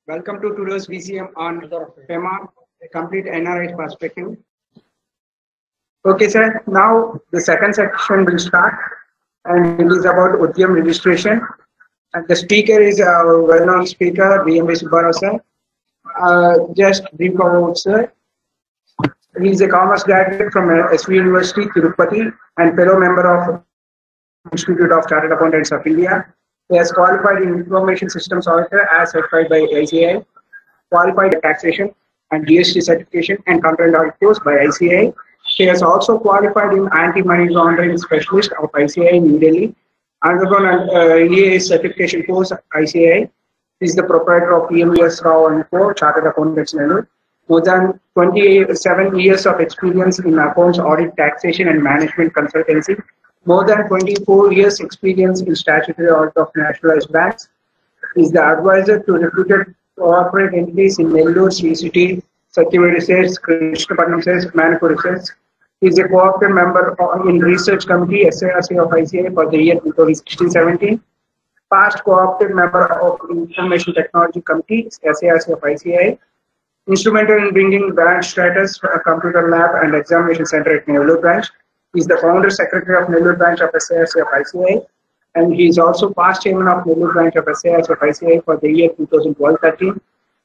Welcome to today's VCM on FEMA, a complete NRI perspective. Okay, sir. Now the second section will start, and it is about Udyam registration. And the speaker is a well-known speaker, BMB Subbarao sir. Just brief about sir. He is a commerce graduate from SV University, Tirupati, and fellow member of Institute of Chartered Accountants of India. He has qualified in Information Systems Auditor as certified by ICAI, qualified in Taxation and GST certification and Content Audit course by ICAI. He has also qualified in Anti-Money Laundering Specialist of ICAI in New Delhi, undergone an EAS certification course at ICAI. He is the proprietor of EMS Rao & Co. Chartered Accountants Nellore. More than 27 years of experience in accounts, audit, taxation and management consultancy. More than 24 years experience in statutory audit of nationalized banks. He is the advisor to reputed corporate entities in Nellore, CCT, Satyavedi Research, Krishnapatnam Research, Manipur Research. He is a co-opted member in Research Committee SARC of ICAI for the year 2016-17. Past co-opted member of Information Technology Committee SARC of ICAI. Instrumental in bringing branch status for a computer lab and examination center at Nellore branch. He is the founder secretary of Nellore branch of SARC of ICAI, and he is also past chairman of Nellore branch of SARC of ICAI for the year 2012-13.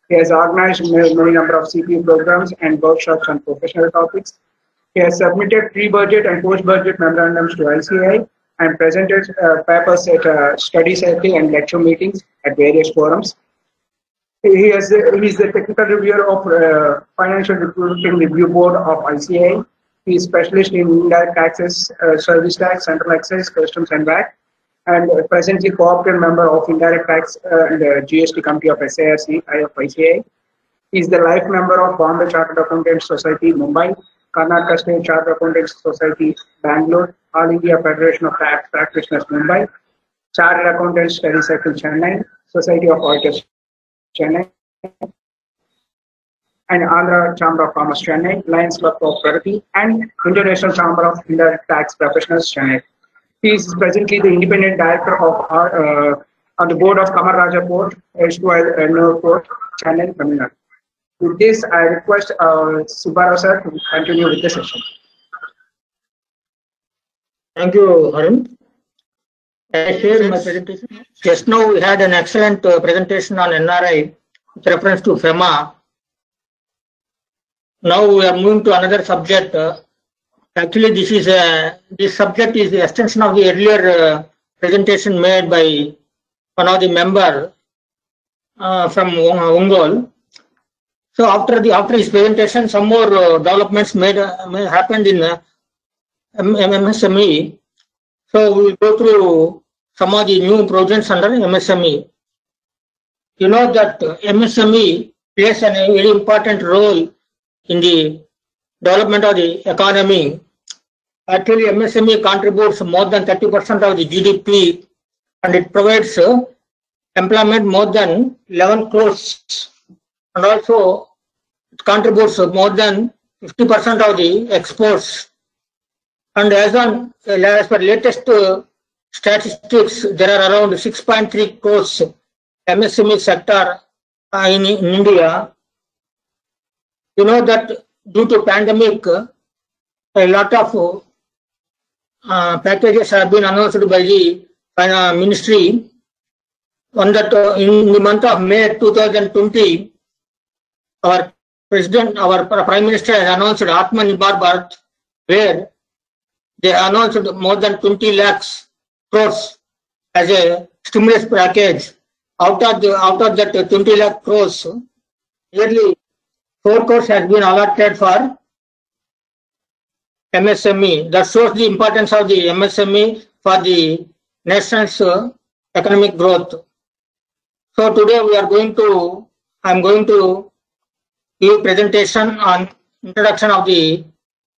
He has organized many number of CPU programs and workshops on professional topics. He has submitted pre-budget and post-budget memorandums to ICAI and presented papers at study circle and lecture meetings at various forums. He is the technical reviewer of Financial Reporting Review Board of ICAI. He is specialist in indirect taxes, service tax, central excise, customs and VAT, and presently co-opted member of Indirect Tax and GST Committee of SARC of ICAI. He is the life member of Bombay Chartered Accountants Society, Mumbai, Karnataka State Chartered Accountants Society, Bangalore, All India Federation of Tax Practitioners, Mumbai, Chartered Accountants Study Circle, Chennai, Society of Auditors, Chennai, and Andhra Chamber of Commerce, Chennai, Lions Club of Pragati, and International Chamber of Indirect Tax Professionals, Chennai. He is presently the independent director of on the board of Kamar Raja Port, Ennore Port, Chennai, Tamil Nadu. With this, I request Subbarao sir to continue with the session. Thank you, Arun. I share my presentation. Just now we had an excellent presentation on NRI with reference to FEMA. Now we are moving to another subject. Actually, this subject is the extension of the earlier presentation made by one of the member from Ongole. So after his presentation, some more developments may happened in MSME. So we will go through some of the new projects under MSME. You know that MSME plays a very important role in the development of the economy. Actually, MSME contributes more than 30% of the GDP, and it provides employment more than 11 crores, and also it contributes more than 50% of the exports. And as per latest statistics, there are around 6.3 crores MSME sector in India. You know that due to pandemic, a lot of packages have been announced by the ministry. On that, in the month of May 2020, our Prime Minister has announced Atmanirbhar Bharat, where they announced more than 20 lakhs crores as a stimulus package. Out of that 20 lakh crores, nearly 4 crores has been allotted for MSME. That shows the importance of the MSME for the nation's economic growth. So today I am going to give a presentation on introduction of the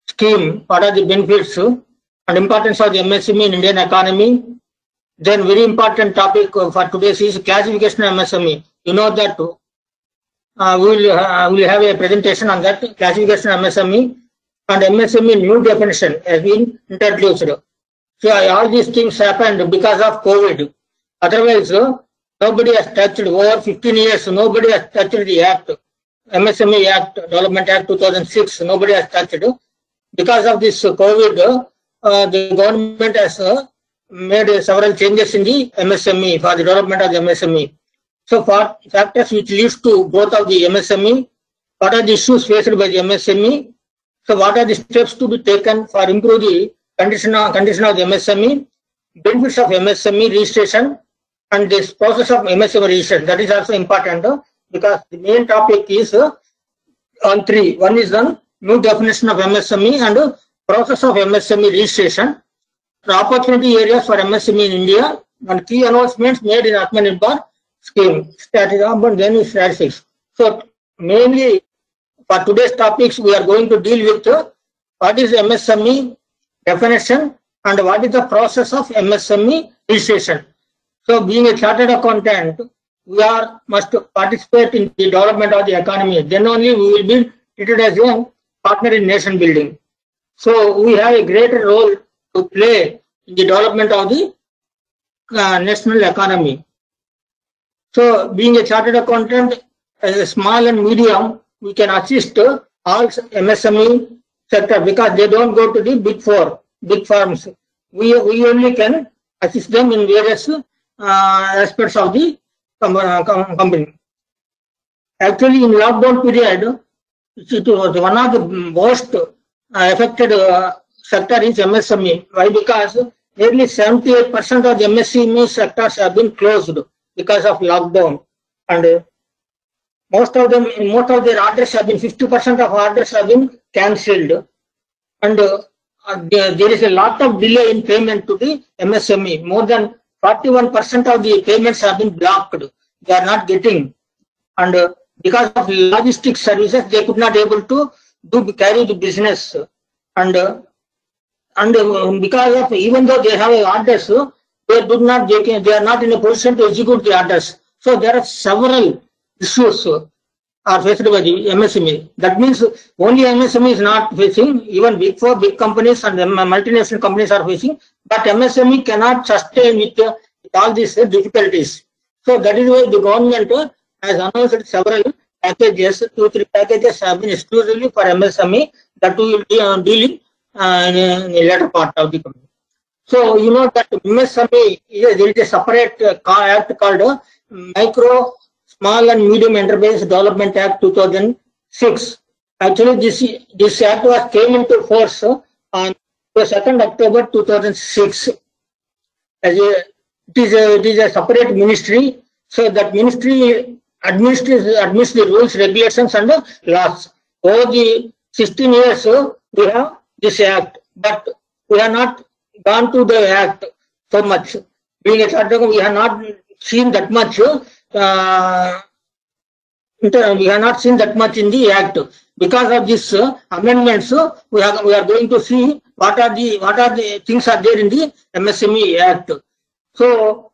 scheme, what are the benefits and importance of the MSME in Indian economy. Then very important topic for today is classification of MSME. You know that we will have a presentation on that classification of MSME, and MSME new definition has been introduced. So all these things happened because of COVID. Otherwise, Nobody has touched over 15 years. Nobody has touched the Act, MSME Act, Development Act 2006. Nobody has touched. Because of this COVID, the government has made several changes in the MSME for the development of the MSME. So, for factors which leads to growth of the MSME, what are the issues faced by the MSME? So, what are the steps to be taken for improve the condition of the MSME, benefits of MSME registration, and this process of MSME registration. That is also important because the main topic is on three. One is on new definition of MSME and process of MSME registration, the opportunity areas for MSME in India, and key announcements made in Atmanirbhar scheme, statistics. So, mainly for today's topics, we are going to deal with what is MSME definition and what is the process of MSME registration. So, being a chartered accountant, we must participate in the development of the economy. Then only we will be treated as a partner in nation building. So, we have a greater role to play in the development of the national economy. So, being a chartered accountant, as a small and medium, we can assist all MSME sector because they don't go to the big four, big firms. We only can assist them in various aspects of the company. Actually, in lockdown period, it was one of the most affected sector is MSME. Why? Because nearly 78% of the MSME sectors have been closed because of lockdown, and most of their orders have been 50% of orders have been cancelled, and there is a lot of delay in payment to the MSME. More than 41% of the payments have been blocked. They are not getting, and because of logistics services, they could not able to carry the business, and because of even though they have orders, they are not in a position to execute the orders. So there are several issues are faced by the MSME. That means only MSME is not facing, even big four, big companies and multinational companies are facing, but MSME cannot sustain with all these difficulties. So that is why the government has announced several packages. 2-3 packages have been exclusively for MSME that we will deal in the later part of the company. So you know that MSME there is a separate act called Micro, Small and Medium Enterprise Development Act 2006. Actually, this act was came into force on 2nd October 2006. It is a separate ministry. So that ministry administers the rules, regulations, and laws. Over the 16 years, we have this act, but we have not gone to the act so much. Being a chartered, we have not seen that much. We have not seen that much in the act. Because of this amendments, we are going to see what are the things are there in the MSME Act. So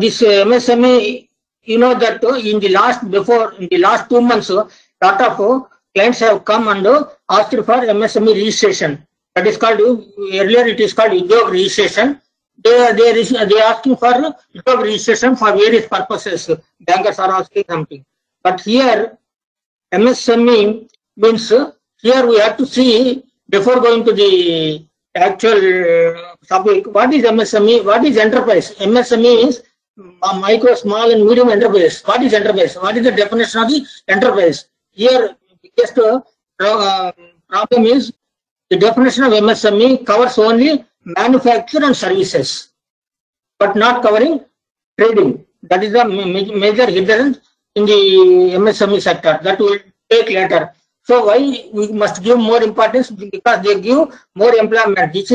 this MSME, you know that in the last 2 months, lot of clients have come and asked for MSME registration. That is called, earlier it is called Udyog registration. They are asking for Udyog registration for various purposes. Bankers are asking something. But here, MSME means, here we have to see, before going to the actual topic, what is MSME, what is enterprise? MSME is micro, small and medium enterprise. What is enterprise? What is the definition of the enterprise? Here, biggest problem is the definition of MSME covers only manufacture and services, but not covering trading. That is the major hindrance in the MSME sector. That will take later. So why we must give more importance? Because they give more employment. This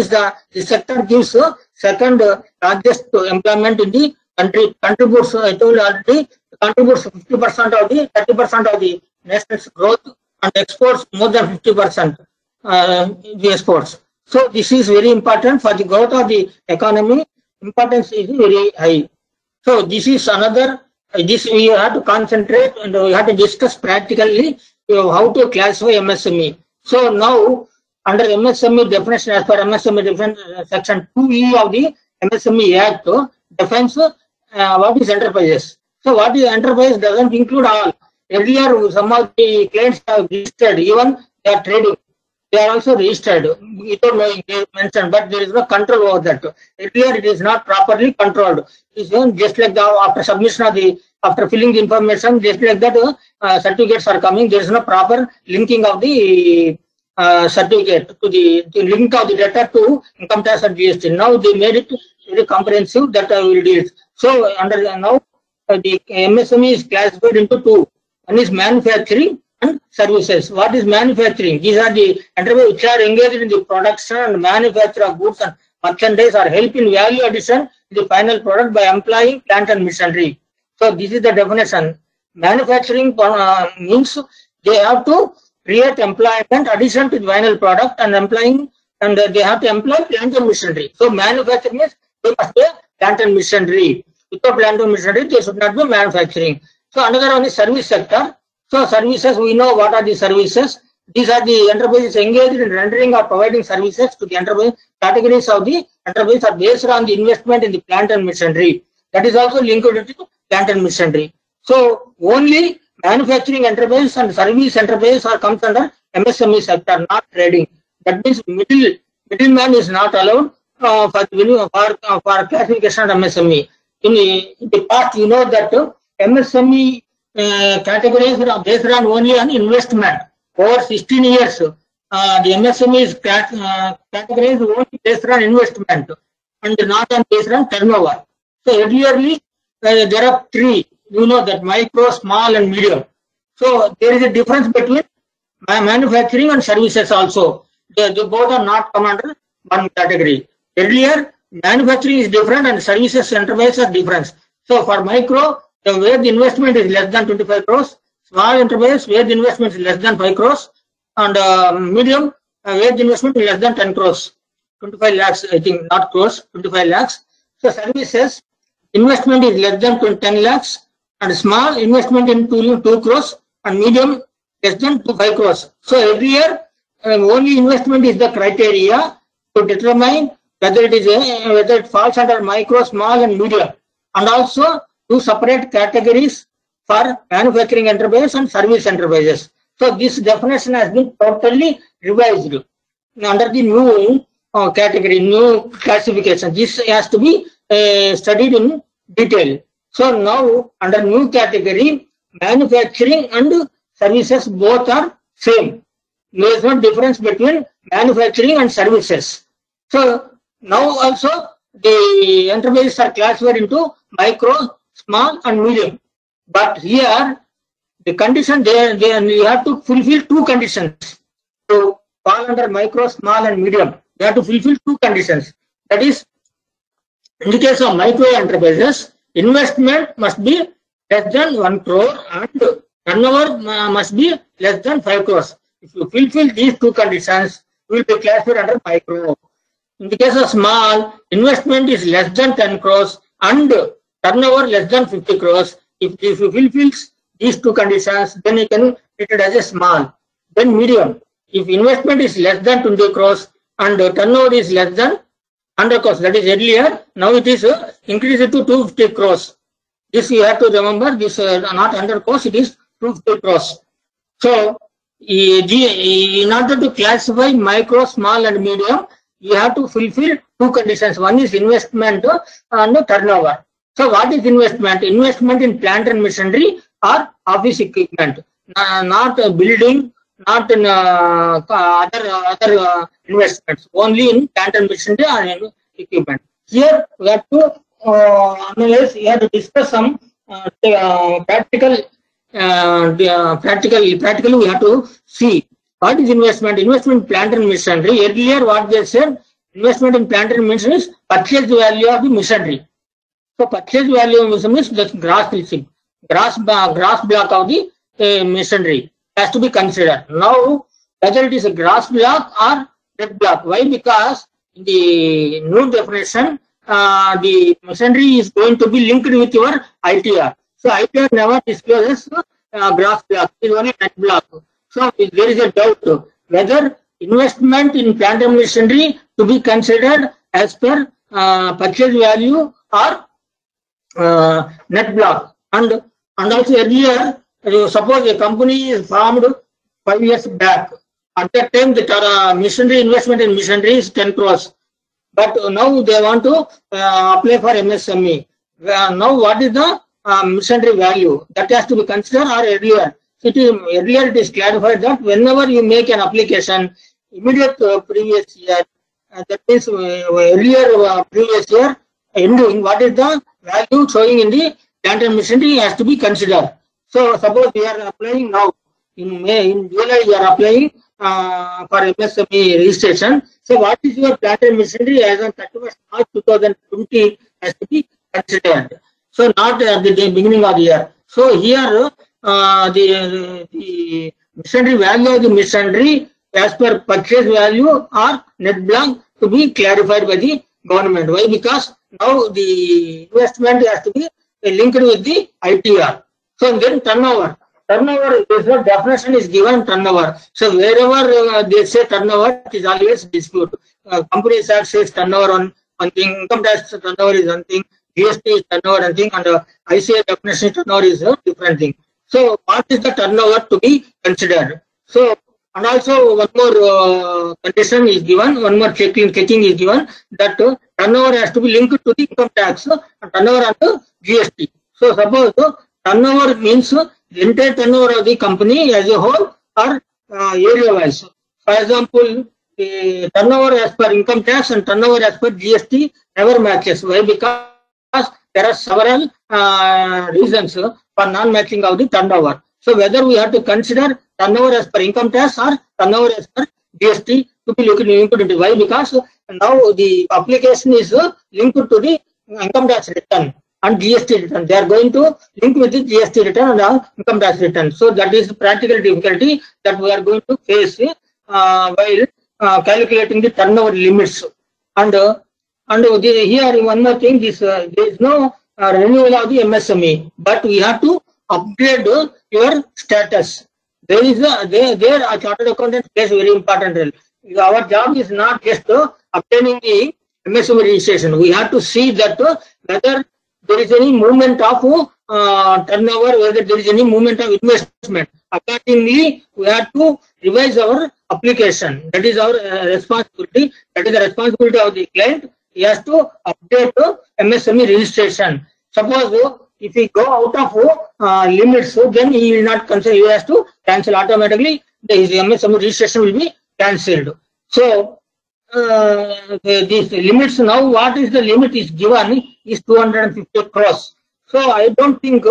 sector gives second largest employment in the country. Contributes, I told already, contributes 50% of the 30% of the national growth and exports more than 50%. The exports. So this is very important for the growth of the economy. Importance is very high. So this is another. This we have to concentrate and we have to discuss practically how to classify MSME. So now under MSME definition, as per MSME definition, section 2E of the MSME Act defines what is enterprises. So what is enterprise doesn't include all. Earlier, some of the clients have registered, even they are trading. They are also registered without knowing, they mentioned, but there is no control over that. Earlier, it is not properly controlled. It's just like after submission of after filling the information, just like that, certificates are coming. There is no proper linking of the certificate to link of the data to income tax and GST. Now they made it very comprehensive that I will do it. So under now the MSME is classified into two. One is manufacturing and services. What is manufacturing? These are the enterprises which are engaged in the production and manufacture of goods and merchandise or help in value addition to the final product by employing plant and machinery. So this is the definition. Manufacturing means they have to create employment addition to the final product and employing, and they have to employ plant and machinery. So manufacturing means they must be plant and machinery. Without plant and machinery, they should not be manufacturing. So another one is service sector. So services, we know what are the services. These are the enterprises engaged in rendering or providing services to the enterprise. Categories of the enterprise are based on the investment in the plant and machinery. That is also linked to plant and machinery. So only manufacturing enterprise and service enterprise are comes under MSME sector, not trading. That means middleman is not allowed for classification of MSME. In the past, you know that MSME categories are based on only on investment. Over 16 years, the MSME is categorized only based on investment and not on based on turnover. So earlierly, there are three. You know that micro, small, and medium. So there is a difference between manufacturing and services also. They both are not come under one category. Earlier, manufacturing is different and services enterprise are different. So for micro, where the investment is less than 25 crores, small enterprise where the investment is less than 5 crores, and medium where the investment is less than 10 crores, 25 lakhs, I think, not crores, 25 lakhs. So services investment is less than 10 lakhs, and small investment in 2 crores, and medium less than 5 crores. So every year only investment is the criteria to determine whether it falls under micro, small, and medium, and also two separate categories for manufacturing enterprise and service enterprises. So this definition has been totally revised under the new category, new classification. This has to be studied in detail. So now under new category, manufacturing and services both are same. There is no difference between manufacturing and services. So now also the enterprises are classified into micro, small, and medium. But here the condition you have to fulfill two conditions to fall under micro, small, and medium. You have to fulfill two conditions. That is, in the case of micro enterprises, investment must be less than 1 crore and turnover must be less than 5 crores. If you fulfill these two conditions, you will be classified under micro. In the case of small, investment is less than 10 crores and turnover less than 50 crores. If you fulfill these two conditions, then you can treat it as a small. Then medium, if investment is less than 20 crores and turnover is less than 100 crores, that is earlier, now it is increased to 250 crores. This you have to remember, this not 100 crores, it is 250 crores. So in order to classify micro, small, and medium, you have to fulfill two conditions. One is investment and turnover. So what is investment? Investment in plant and machinery or office equipment, not building, not in other investments, only in plant and machinery or in equipment. Here we have to analyze, we have to discuss some practically we have to see what is investment. Investment in plant and machinery. Earlier what they said, investment in plant and machinery is purchase value of the machinery. So purchase value of machinery is the gross block of the machinery has to be considered. Now whether it is a gross block or net block. Why? Because in the new definition, the machinery is going to be linked with your ITR. So ITR never discloses gross block, it is only net block. So there is a doubt whether investment in plant and machinery to be considered as per purchase value or net block. And also earlier, suppose a company is formed 5 years back. At that time, the machinery investment in machinery is 10 crores. But now they want to apply for MSME. Now, what is the machinery value? That has to be considered, or earlier. Earlier it is clarified that whenever you make an application, immediate previous year, that means earlier previous year ending, what is the value showing in the plant and machinery has to be considered. So suppose we are applying now in May, in July we are applying for MSME registration. So what is your plant and machinery as on 31st March 2020 has to be considered. So not at the beginning of the year. So here the machinery value of the machinery as per purchase value or net block to be clarified by the government. Why? Because now the investment has to be linked with the ITR. So then turnover. Turnover, the definition is given turnover. So wherever they say turnover, it is always dispute. Companies Act says turnover one thing, income tax turnover is one thing, GST is turnover one thing, and ICA definition turnover is a different thing. So what is the turnover to be considered? So, and also one more condition is given, one more checking is given, that turnover has to be linked to the income tax, turnover and the GST. So suppose turnover means the entire turnover of the company as a whole or area wise. For example, the turnover as per income tax and turnover as per GST never matches. Why? Because there are several reasons for non-matching of the turnover. So whether we have to consider turnover as per income tax or turnover as per GST to be linked into. Why? Because now the application is linked to the income tax return and GST return. They are going to link with the GST return and income tax return. So that is the practical difficulty that we are going to face while calculating the turnover limits. And here one more thing, this there is no renewal of the MSME, but we have to upgrade your status. There is there a chartered accountant plays a very important role. Our job is not just obtaining the MSME registration. We have to see that whether there is any movement of turnover, whether there is any movement of investment. Accordingly, we have to revise our application. That is our responsibility. That is the responsibility of the client. He has to update MSME registration. Suppose if he go out of limits, then he will not consider. He has to cancel automatically. His MSME registration will be cancelled. So these limits now, what is the limit is given is 250 crores. So I don't think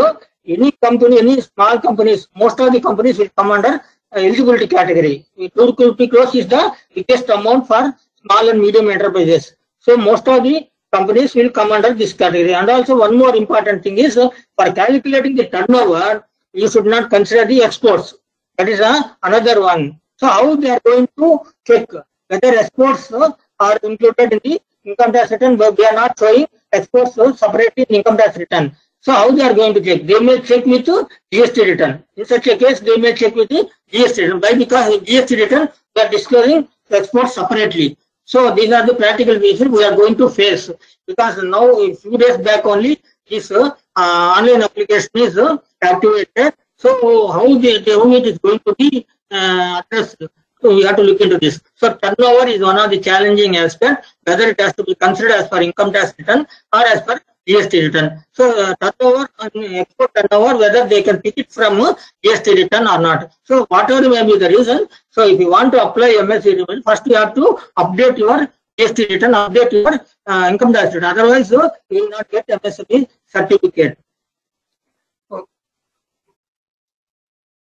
any company, any small companies, most of the companies will come under eligibility category. 250 crores is the biggest amount for small and medium enterprises. So most of the companies will come under this category. And also one more important thing is for calculating the turnover, you should not consider the exports. That is another one. So how they are going to check whether exports are included in the income tax return, but they are not showing exports separately in income tax return. So how they are going to check? They may check with GST return. In such a case, they may check with the GST return. Why? Because in GST return, they are disclosing exports separately. So these are the practical issues we are going to face, because now a few days back only this online application is activated. So how it is going to be addressed? So we have to look into this. So turnover is one of the challenging aspects, whether it has to be considered as per income tax return or as per GST return. So turnover and export turnover, whether they can pick it from GST return or not. So whatever may be the reason, so if you want to apply MSME, first you have to update your GST return, update your income tax return. Otherwise, you will not get MSME certificate.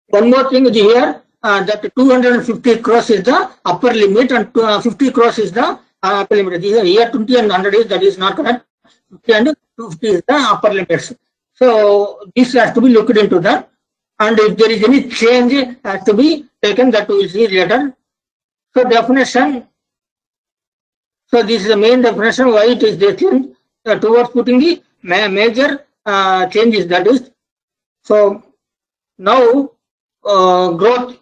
One more thing is here, that 250 crores is the upper limit and 50 crores is the upper limit. Here 20 and 100 is, that is not correct. 50 and 250 is the upper limits. So this has to be looked into that, and if there is any change has to be taken, that we will see later. So definition. So this is the main definition why it is different towards putting the major changes, that is. So now growth.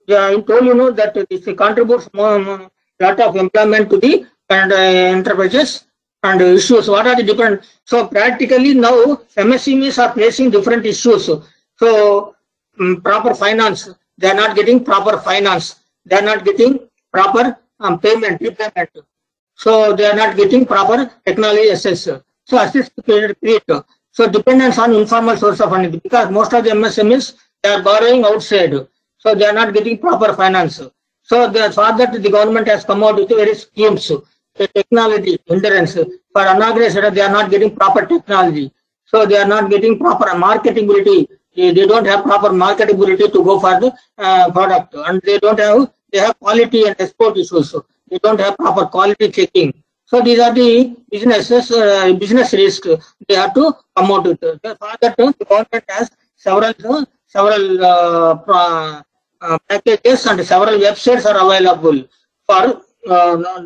Yeah, I told you that this contributes lot of employment to the enterprises. and issues. What are the different? So practically now MSMEs are facing different issues. So proper finance, they are not getting proper finance. They are not getting proper repayment. So they are not getting proper technology access. So assist create. So dependence on informal source of funding, because most of the MSMEs, they are borrowing outside. So they are not getting proper finance. So for that the government has come out with various schemes. The technology hindrance for unorganized sector, they are not getting proper technology. So they are not getting proper marketability. They don't have proper marketability to go for the product, and they have quality and export issues. They don't have proper quality checking. So these are the business risks they have to come out with. For that, the government has several packages and several websites are available for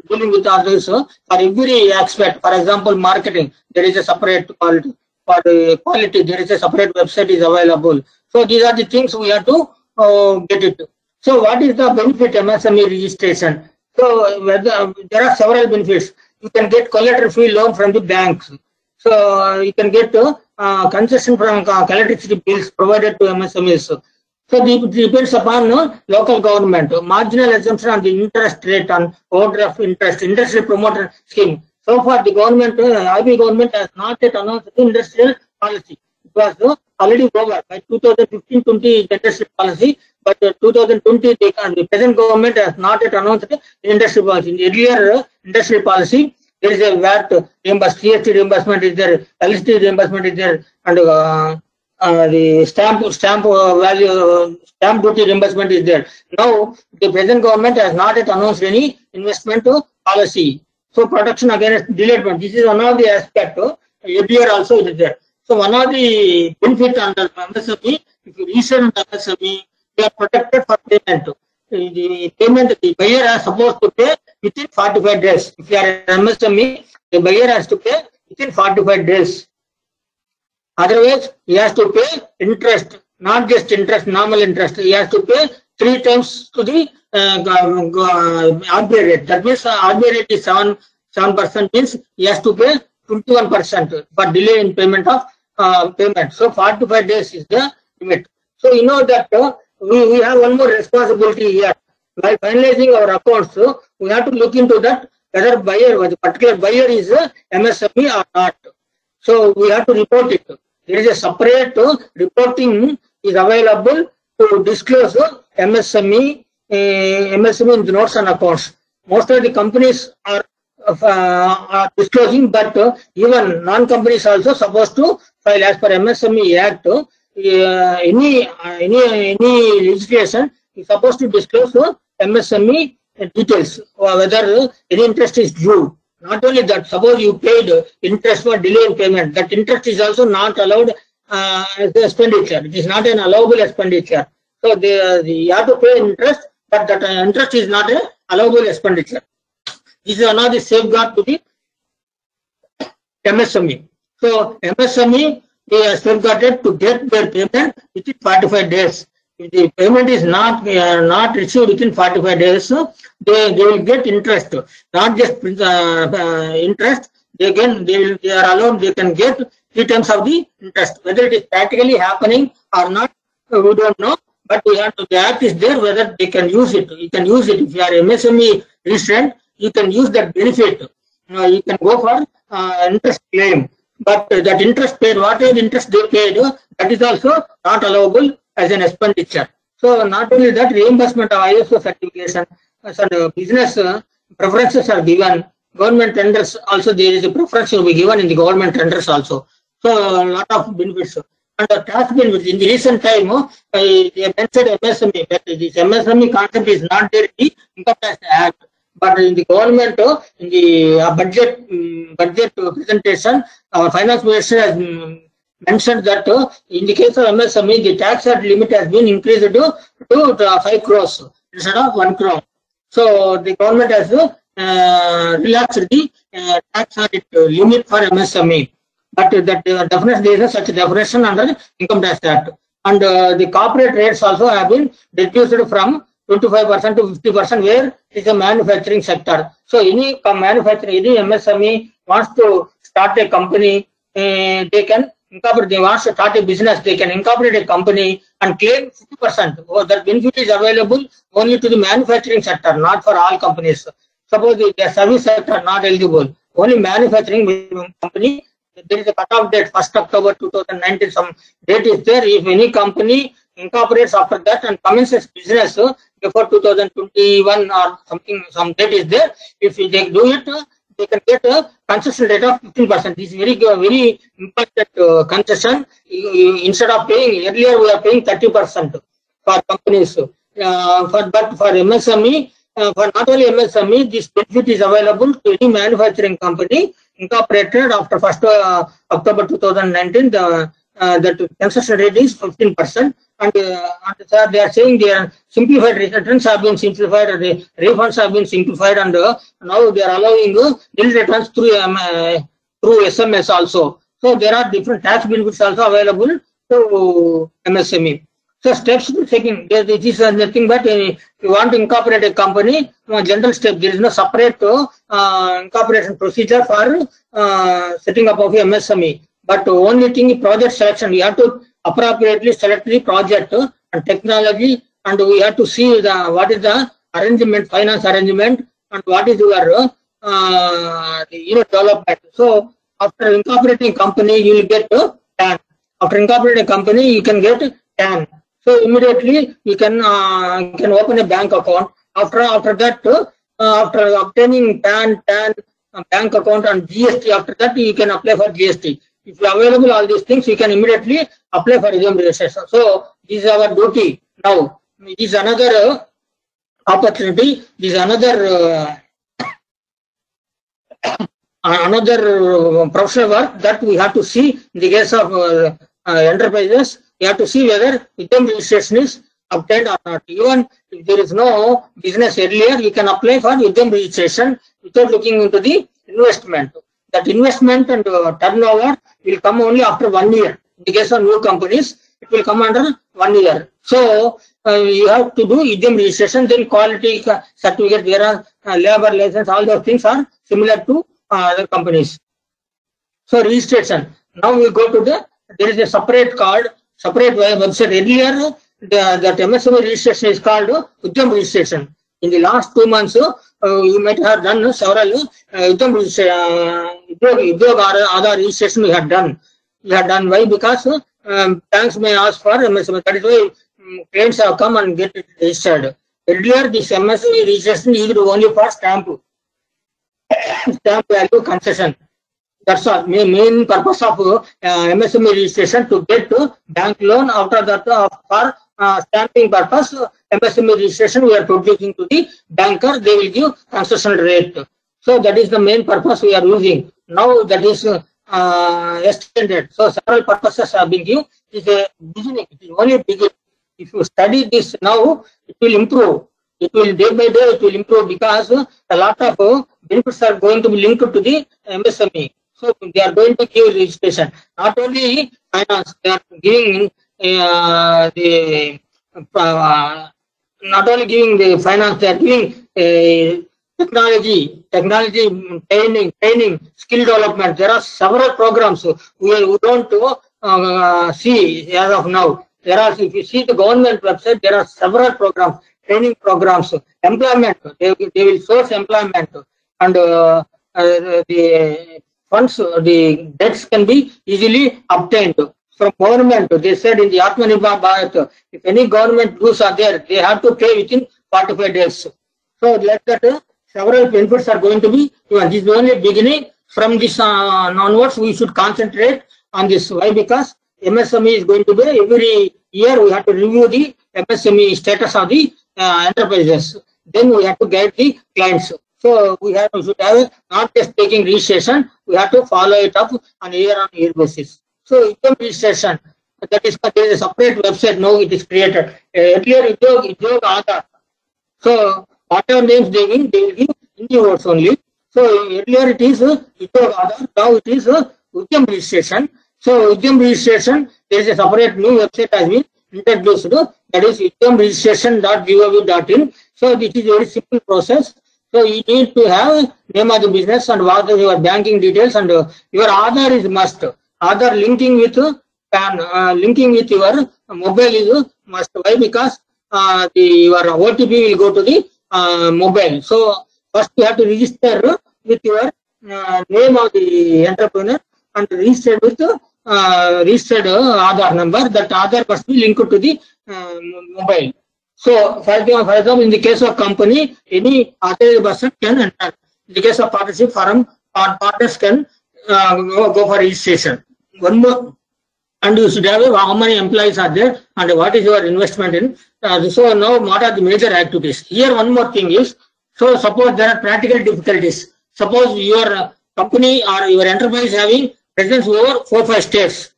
dealing with others. For every aspect, for example, marketing, there is a separate quality. For the quality, there is a separate website is available. So these are the things we have to get it. So what is the benefit MSME registration? So there are several benefits. You can get collateral-free loan from the banks. So you can get concession from electricity bills provided to MSMEs. So it depends upon local government. Marginal exemption on the interest rate on overdraft interest, industry promoter scheme. So far, the government, IB government has not yet announced the industrial policy. It was already over by 2015-20 industry policy, but 2020 the present government has not yet announced the industry policy. In the earlier industry policy, there is a VAT reimbursement, GST reimbursement is there, LST reimbursement is there, and the stamp value, stamp duty reimbursement is there. Now, the present government has not yet announced any investment policy. So protection against delayment, this is one of the aspects. Earlier also it is there. So one of the benefits under MSME, if you register under MSME, you are protected for payment. The payment the buyer is supposed to pay within 45 days. If you are an MSME, the buyer has to pay within 45 days. Otherwise, he has to pay interest, not just interest, normal interest. He has to pay 3 times to the RBI rate. That means RBI rate is 7%, means he has to pay 21% for delay in payment of payment. So 45 days is the limit. So you know that we have one more responsibility here. By finalizing our accounts, we have to look into that whether the particular buyer is MSME or not. So we have to report it. There is a separate reporting is available to disclose MSME in the notes and accounts. Most of the companies are disclosing, but even non-companies also supposed to file as per MSME Act. Any legislation is supposed to disclose MSME details, whether any interest is due. Not only that, suppose you paid interest for delay in payment, that interest is also not allowed as expenditure. It is not an allowable expenditure. So you have to pay interest, but that interest is not an allowable expenditure. This is another safeguard to the MSME. So MSME is safeguarded to get their payment within 45 days. If the payment is not received within 45 days, they will get interest, not just interest. They are allowed. They can get 3 times of the interest. Whether it is practically happening or not, we don't know. But we have to, the act is there. Whether they can use it, you can use it. If you are MSME resident, you can use that benefit. You can go for interest claim. But that interest paid, whatever interest they paid, that is also not allowable as an expenditure. So not only that, reimbursement of ISO certification and business preferences are given. Government tenders also, there is a preference will be given in the government tenders also. So a lot of benefits. And the tax benefits in the recent time, they mentioned MSME, but this MSME concept is not there in the Income Tax Act. But in the government, in the budget presentation, our finance minister has mentioned that in the case of MSME, the tax limit has been increased to 5 crores instead of 1 crore. So the government has relaxed the tax limit for MSME. But that definition, there is such a definition under Income Tax Act. And the corporate rates also have been reduced from 25% to 50% where it is a manufacturing sector. So any manufacturing, any MSME wants to start a company, they can incorporate. They want to start a business, they can incorporate a company and claim 50%. Oh, that benefit is available only to the manufacturing sector, not for all companies. Suppose the service sector not eligible, only manufacturing company. There is a cutoff date, 1st October 2019. Some date is there. If any company incorporates after that and commences business before 2021 or something, some date is there. If they do it, they can get a concession rate of 15%. This is very important concession. Instead of paying earlier, we are paying 30% for companies. But for MSME, for not only MSME, this benefit is available to any manufacturing company incorporated after 1st October 2019. The concession rate is 15%, and they are saying their simplified returns have been simplified, the refunds have been simplified, and now they are allowing nil returns through SMS also. So there are different tax benefits also available to MSME. So steps to taking, this is nothing but if you want to incorporate a company, general step, there is no separate incorporation procedure for setting up of MSME. But only thing is project selection. We have to appropriately select the project and technology, and we have to see what is the arrangement, finance arrangement, and what is your development. So after incorporating company, you will get TAN. After incorporating company, you can get TAN. So immediately you can open a bank account. After that, after obtaining TAN, bank account and GST, after that you can apply for GST. If you are available all these things, you can immediately apply for resume registration. So this is our duty. Now, this is another opportunity. This is another professional work that we have to see in the case of enterprises. You have to see whether resume registration is obtained or not. Even if there is no business earlier, you can apply for resume registration without looking into the investment. That investment and turnover will come only after 1 year. In the case of new companies, it will come under 1 year. So you have to do resume registration, then quality certificate, there are labor license, all those things are similar to other companies. So registration. Now we go to there is a separate card, separate website. Earlier, that MSME registration is called Udyam registration. In the last 2 months, you might have done several Udyog Aadhaar registration we had done. Why? Because banks may ask for MSME. That is why clients have come and get it registered. Earlier, this MSME registration is only for stamp value concession. That's all. Main purpose of MSME registration to get bank loan. After that, for stamping purpose, MSME registration we are producing to the banker. They will give concession rate. So that is the main purpose we are using. Now that is extended. So several purposes have been given. It is a beginning. It is only a beginning. If you study this now, it will improve. It will day by day it will improve because a lot of benefits are going to be linked to the MSME. So they are going to give registration. Not only finance, they are giving not only giving the finance, they are giving technology, training, skill development. There are several programs we don't see as of now. There are, if you see the government website, there are several programs, training programs, employment. They will source employment, and the funds, the debts can be easily obtained from government. They said in the Atmanirbhar Bharat, if any government dues are there, they have to pay within 45 days. So like that, several benefits are going to be given. This is only beginning. From this onwards, we should concentrate on this. Why? Because MSME is going to be every year we have to review the MSME status of the enterprises. Then we have to guide the clients. So we should have not just taking registration, we have to follow it up on year-on-year basis. So income registration, that is, there is a separate website now it is created. Earlier Udyog Aadhaar. So whatever names they will give Hindi words only. So earlier it is Udyog Aadhaar, now it is Udyam registration. So Udyam registration, there is a separate new website has been introduced, that is udyamregistration.gov.in. So this is a very simple process. So you need to have name of the business and what is your banking details, and your Aadhaar is must. Aadhaar linking with PAN, linking with your mobile is must. Why? Because your OTP will go to the mobile. So first you have to register with your name of the entrepreneur and register with registered Aadhaar number. That Aadhaar must be linked to the mobile. So, for example, in the case of company, any authorized person can enter. In the case of partnership firm, partners can go for registration. One more, and you should have how many employees are there and what is your investment in. So now, what are the major activities? Here, one more thing is, so suppose there are practical difficulties. Suppose your company or your enterprise having presence over 4-5 states.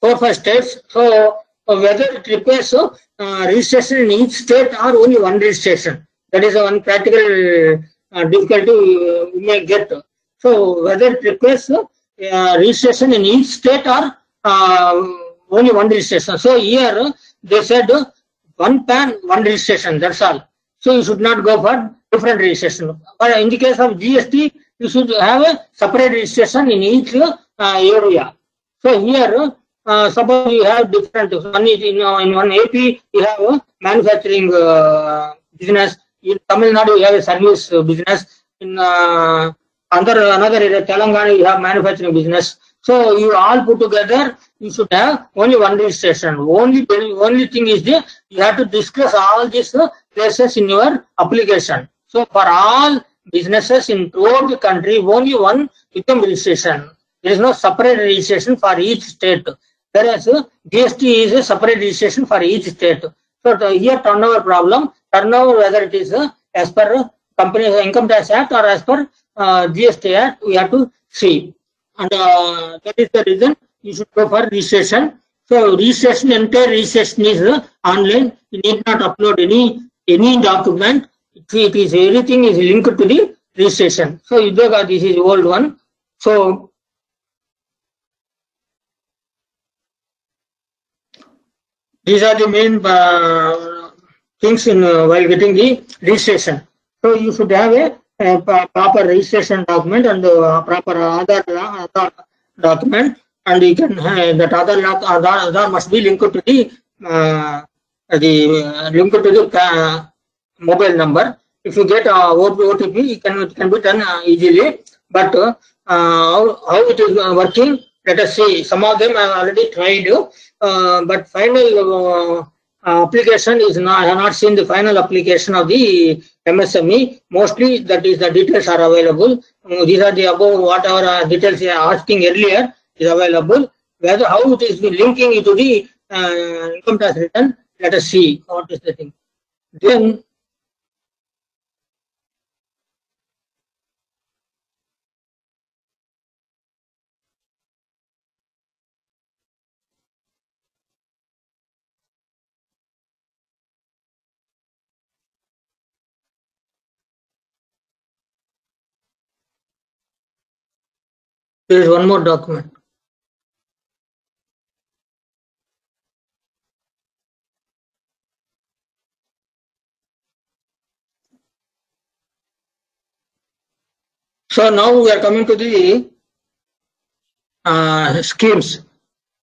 4-5 states. So whether it requires registration in each state or only one registration. That is one practical difficulty we may get. So whether it requires registration in each state or only one registration. So here they said one PAN, one registration. That's all. So you should not go for different registration. But in the case of GST, you should have a separate registration in each area. So here, suppose you have different. One is in one AP, you have a manufacturing business. In Tamil Nadu, you have a service business. In another area, Telangana, you have manufacturing business. So you all put together, you should have only one registration. Only thing is you have to discuss all these places in your application. So for all businesses in throughout the country, only one income registration. There is no separate registration for each state. Whereas GST is a separate registration for each state. So here turnover problem, turnover whether it is as per Company Income Tax Act or as per GST Act, we have to see. And that is the reason you should go for registration. So registration, entire registration is online. You need not upload any document. It is everything is linked to the registration. So this is old one. So these are the main things in while getting the registration. So you should have a proper registration document and proper Aadhaar document, and you can that Aadhaar must be linked to the mobile number. If you get OTP, it can be done easily. But how it is working? Let us see. Some of them I have already tried, but final application is not. I have not seen the final application of the MSME. Mostly that is the details are available. These are the above whatever details I are asking earlier is available. Whether how it is linking it to the income tax return. Let us see what is the thing. Then there is one more document. So now we are coming to the schemes.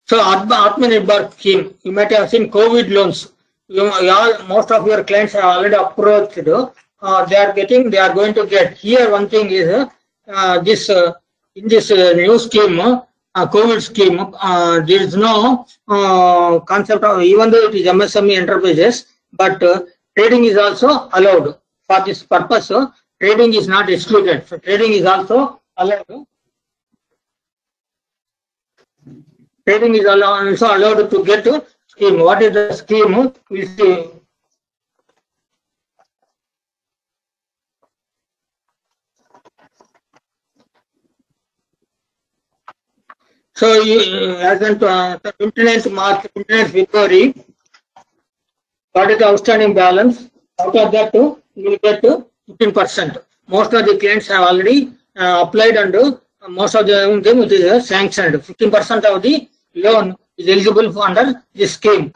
So Atmanirbhar scheme, you might have seen COVID loans. Most of your clients are already approached. They are going to get. Here one thing is in this new scheme, COVID scheme, there is no concept of, even though it is MSME enterprises, but trading is also allowed. For this purpose, trading is not excluded. So trading is also allowed. Trading is also allowed to get to scheme. What is the scheme? We'll see. So as on 29th March, 29th February, what is the outstanding balance? Out of that, you will get 15%. Most of the clients have already applied, and most of them it is sanctioned. 15% of the loan is eligible for under this scheme.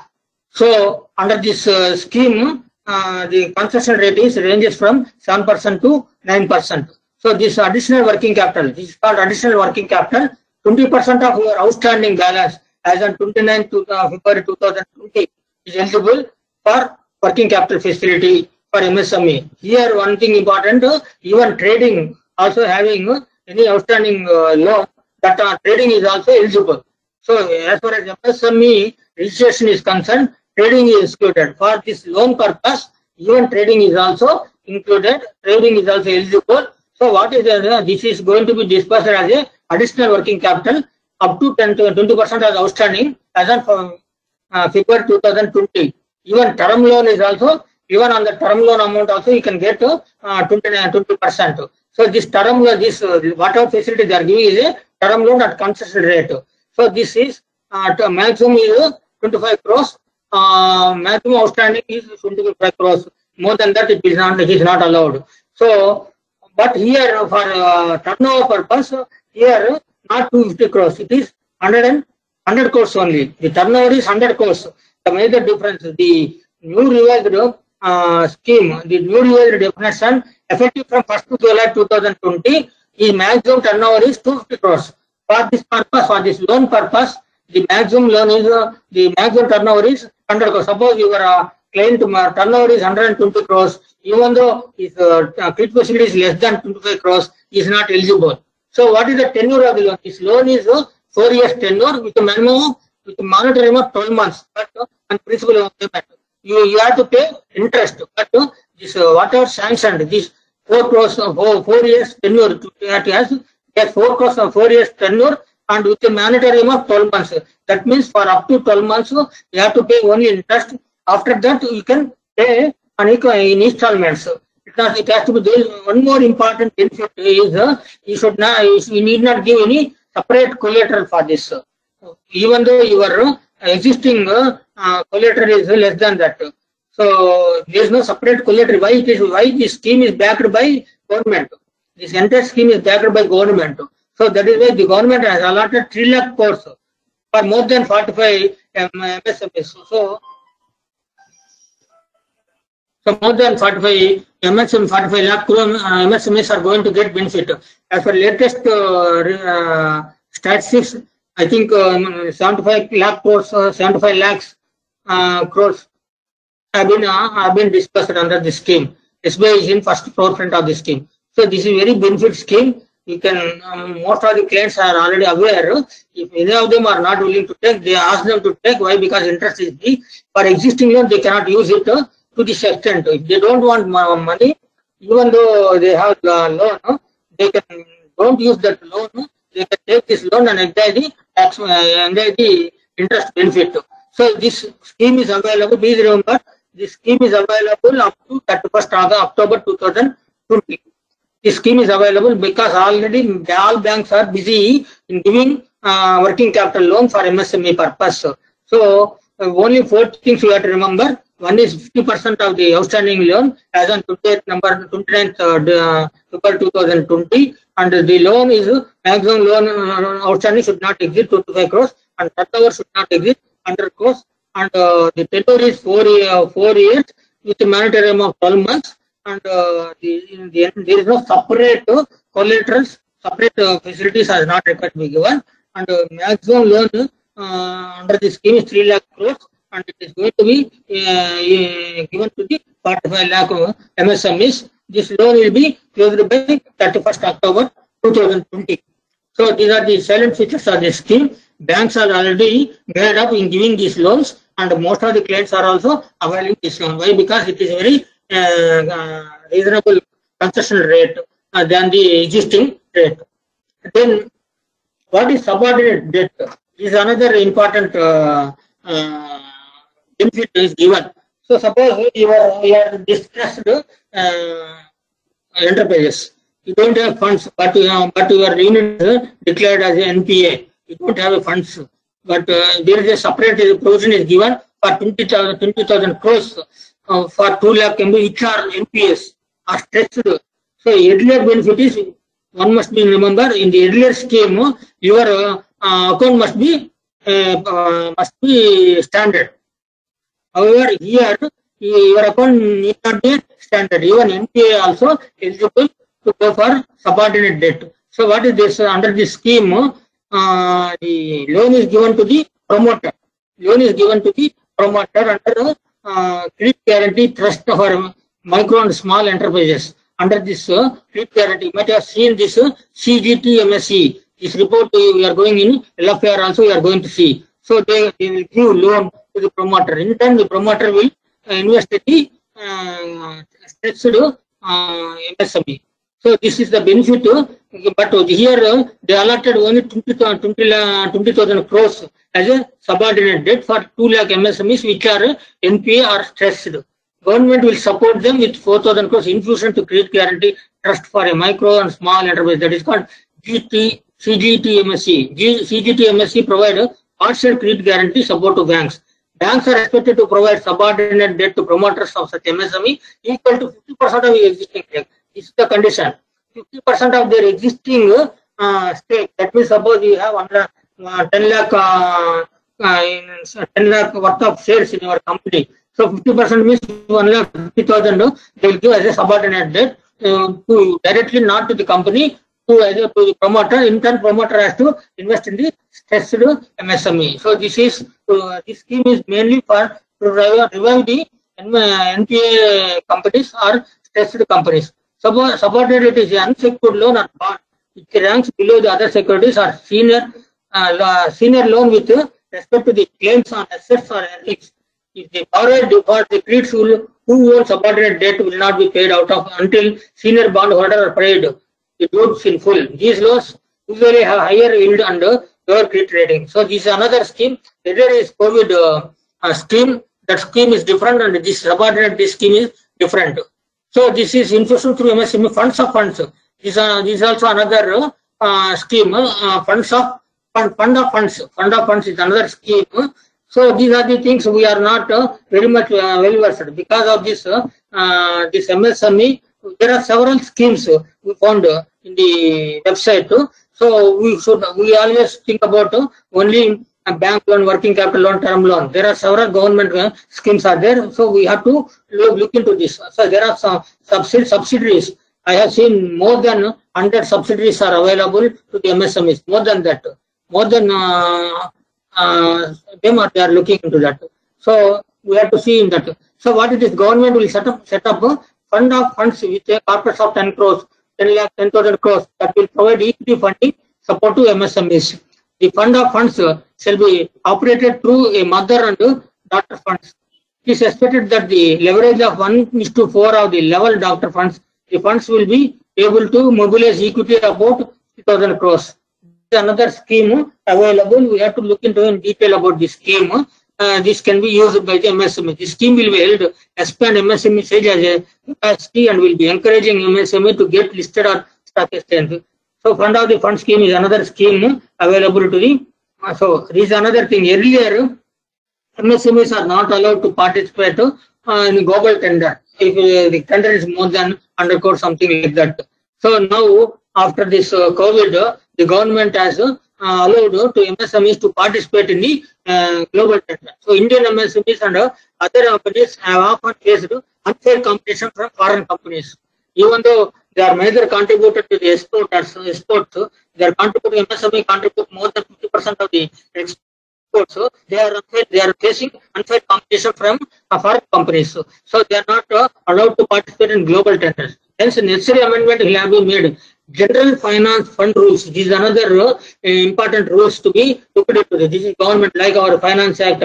So under this scheme, the concession rate is ranges from 7% to 9%. So this additional working capital, this is called additional working capital. 20% of your outstanding balance as on 29th February 2020 is eligible for working capital facility for MSME. Here one thing important, even trading also having any outstanding loan, that trading is also eligible. So as far as MSME registration is concerned, trading is excluded. For this loan purpose, even trading is also included. Trading is also eligible. So what is this is going to be disbursed as a additional working capital up to 10 to 20% as outstanding as on February 2020. Even term loan is also, even on the term loan amount also you can get 20%. So this term loan, this whatever facility they are giving is a term loan at concession rate. So this is maximum is 25 crores. Maximum outstanding is 25 crores. More than that it is not allowed. So, but here for turnover purpose, here not 250 crores. It is 100 crores only. The turnover is 100 crores. The major difference, the new revised scheme, the new revised definition effective from 1st July 2020 is maximum turnover is 250 crores. For this purpose, for this loan purpose, the maximum loan is the maximum turnover is 100 crores. Suppose your client turnover is 120 crores, even though his credit facility is less than 25 crores, he is not eligible. So what is the tenure of the loan? This loan is 4 years tenure with a minimum, with a monetary of 12 months, but on principal of payment. You have to pay interest, but this whatever sanctioned, this 4 crores 4 years tenure, has 4 crores 4 years tenure and with a mandatory of 12 months. That means for up to 12 months, you have to pay only interest. After that, you can pay in installments. It has to be there. One more important benefit is you need not give any separate collateral for this. Even though your existing collateral is less than that. So there is no separate collateral. Why this scheme is backed by government? This entire scheme is backed by government. So that is why the government has allotted 3 lakh crores for more than 45 MSMEs. So more than 45 MSME, 45 lakh crore MSMEs are going to get benefit. As for latest statistics, I think 75 lakh crores, 75 lakhs crores have been discussed under this scheme. SBI is in first forefront of this scheme. So this is a very benefit scheme. You can most of the clients are already aware. If any of them are not willing to take, they ask them to take. Why? Because interest is free. For existing loan, they cannot use it to this extent. If they don't want money, even though they have loan, they can don't use that loan. They can take this loan and enjoy the interest benefit. So this scheme is available. Please remember, this scheme is available up to 31st October 2020. This scheme is available because already all banks are busy in giving working capital loan for MSME purpose. So only 4 things you have to remember. One is 50% of the outstanding loan as on 29th February 2020, and the loan is maximum loan outstanding should not exceed 25 crores and turnover should not exceed 100 crores, and the tenure is 4 years with a mandatory of 12 months. And in the end, there is no separate collaterals, separate facilities are not required to be given. And maximum loan under the scheme is 3 lakh crores, and it is going to be given to the 45 lakh MSMEs. This loan will be closed by 31st October 2020. So these are the silent features of the scheme. Banks are already geared up in giving these loans, and most of the clients are also availing this loan. Why? Because it is very reasonable concession rate than the existing rate. Then, what is subordinate debt? This is another important benefit is given. So, suppose you are distressed enterprises. You don't have funds, but your unit is declared as an NPA. You don't have funds, but there is a separate provision is given for 20,000 crores. For 2 lakh MB, which are NPS, are stretched. So earlier benefit is, one must be remember, in the earlier scheme, your account must be standard. However, here your account need not be standard. Even NPA also eligible to go for subordinate debt. So what is this? Under this scheme, the loan is given to the promoter. Loan is given to the promoter under credit guarantee trust for micro and small enterprises. Under this credit guarantee, you might have seen this CGT MSE. This report we are going in LFR also we are going to see. So they will give loan to the promoter. In turn, the promoter will invest in the stretched MSME. So this is the benefit. But here they allotted only 20,000 crores as a subordinate debt for 2 lakh MSMEs which are NPA or stressed. Government will support them with 4,000 crores infusion to credit guarantee trust for a micro and small enterprise. That is called CGT MSE. CGT MSE provide partial credit guarantee support to banks. Banks are expected to provide subordinate debt to promoters of such MSME equal to 50% of existing stake. This is the condition. 50% of their existing stake. That means suppose you have under 10 lakh worth of shares in your company. So 50% means 1,50,000 they will give as a subordinate debt to directly not to the company to the promoter. In turn, promoter has to invest in the stressed MSME. So this scheme is mainly for to revive the NPA companies or stressed companies. Subordinate is unsecured loan or bond which ranks below the other securities or senior loan with respect to the claims on assets or earnings. If the borrower defaults, the creditors who own subordinate debt will not be paid out of until senior bondholder are paid the debts in full. These loans usually have higher yield and lower credit rating. So this is another scheme. There is COVID scheme. That scheme is different, and this subordinate scheme is different. So this is infusion through MSME funds of funds. This is also another scheme. Fund of funds is another scheme. So these are the things we are not very much well versed. Because of this this MSME, there are several schemes we found in the website. So we always think about only a bank loan, working capital loan, term loan. There are several government schemes are there. So we have to look into this. So there are some subsidiaries. I have seen more than 100 subsidiaries are available to the MSMEs. More than that. More than they are looking into that. So we have to see in that. So what is this? Government will set up a fund of funds with a corpus of 10 crores, 10,000 crores that will provide equity funding support to MSMEs. The fund of funds shall be operated through a mother and daughter funds. It is expected that the leverage of 1:4 of the level daughter funds, the funds will be able to mobilize equity about 3,000 crores. Another scheme available. We have to look into in detail about this scheme. This can be used by the MSME. This scheme will be held expand MSME stage as a capacity and will be encouraging MSME to get listed on stock exchange. So fund of the fund scheme is another scheme available to the. So this is another thing. Earlier, MSMEs are not allowed to participate in global tender if the tender is more than 100 crores, something like that. So now after this COVID, the government has allowed to MSMEs to participate in the global tender. So Indian MSMEs and other companies have often faced unfair competition from foreign companies. Even though they are major contributor to the exports, they are contributing, MSME contribute more than 50% of the exports. So they are facing unfair competition from foreign companies. So they are not allowed to participate in global tenders. Hence, necessary amendment will have been made. General finance fund rules. This is another important rules to be looked into. This is government, like our Finance Act.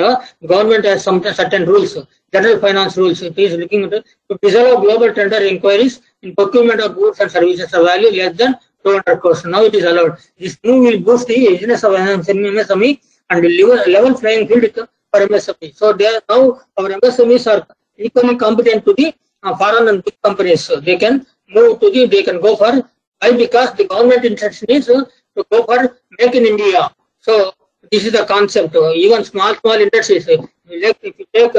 Government has some certain rules. General finance rules. It is looking into to disallow global tender inquiries in procurement of goods and services of value less than 200 crores. Now it is allowed. This move will boost the business of MSME and level playing field for MSME. So they are now our MSMEs are equally competent to the foreign and big companies. So they can move to the. They can go for. Why? Because the government intention is to go for make in India. So this is the concept. Even small industries. Like if you take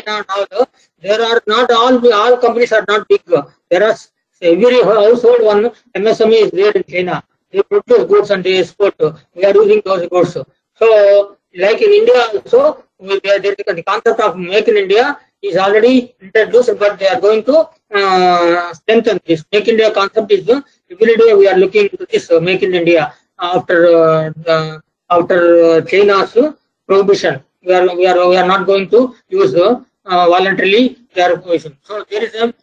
China now, there are not all companies are not big. There are every household one MSME is there in China. They produce goods and they export. We are using those goods. So like in India also, there is the concept of make in India. is already introduced, but they are going to strengthen this. Make India concept is every day we are looking into this Make in India after China's prohibition. We are not going to use voluntarily their provision. So there is some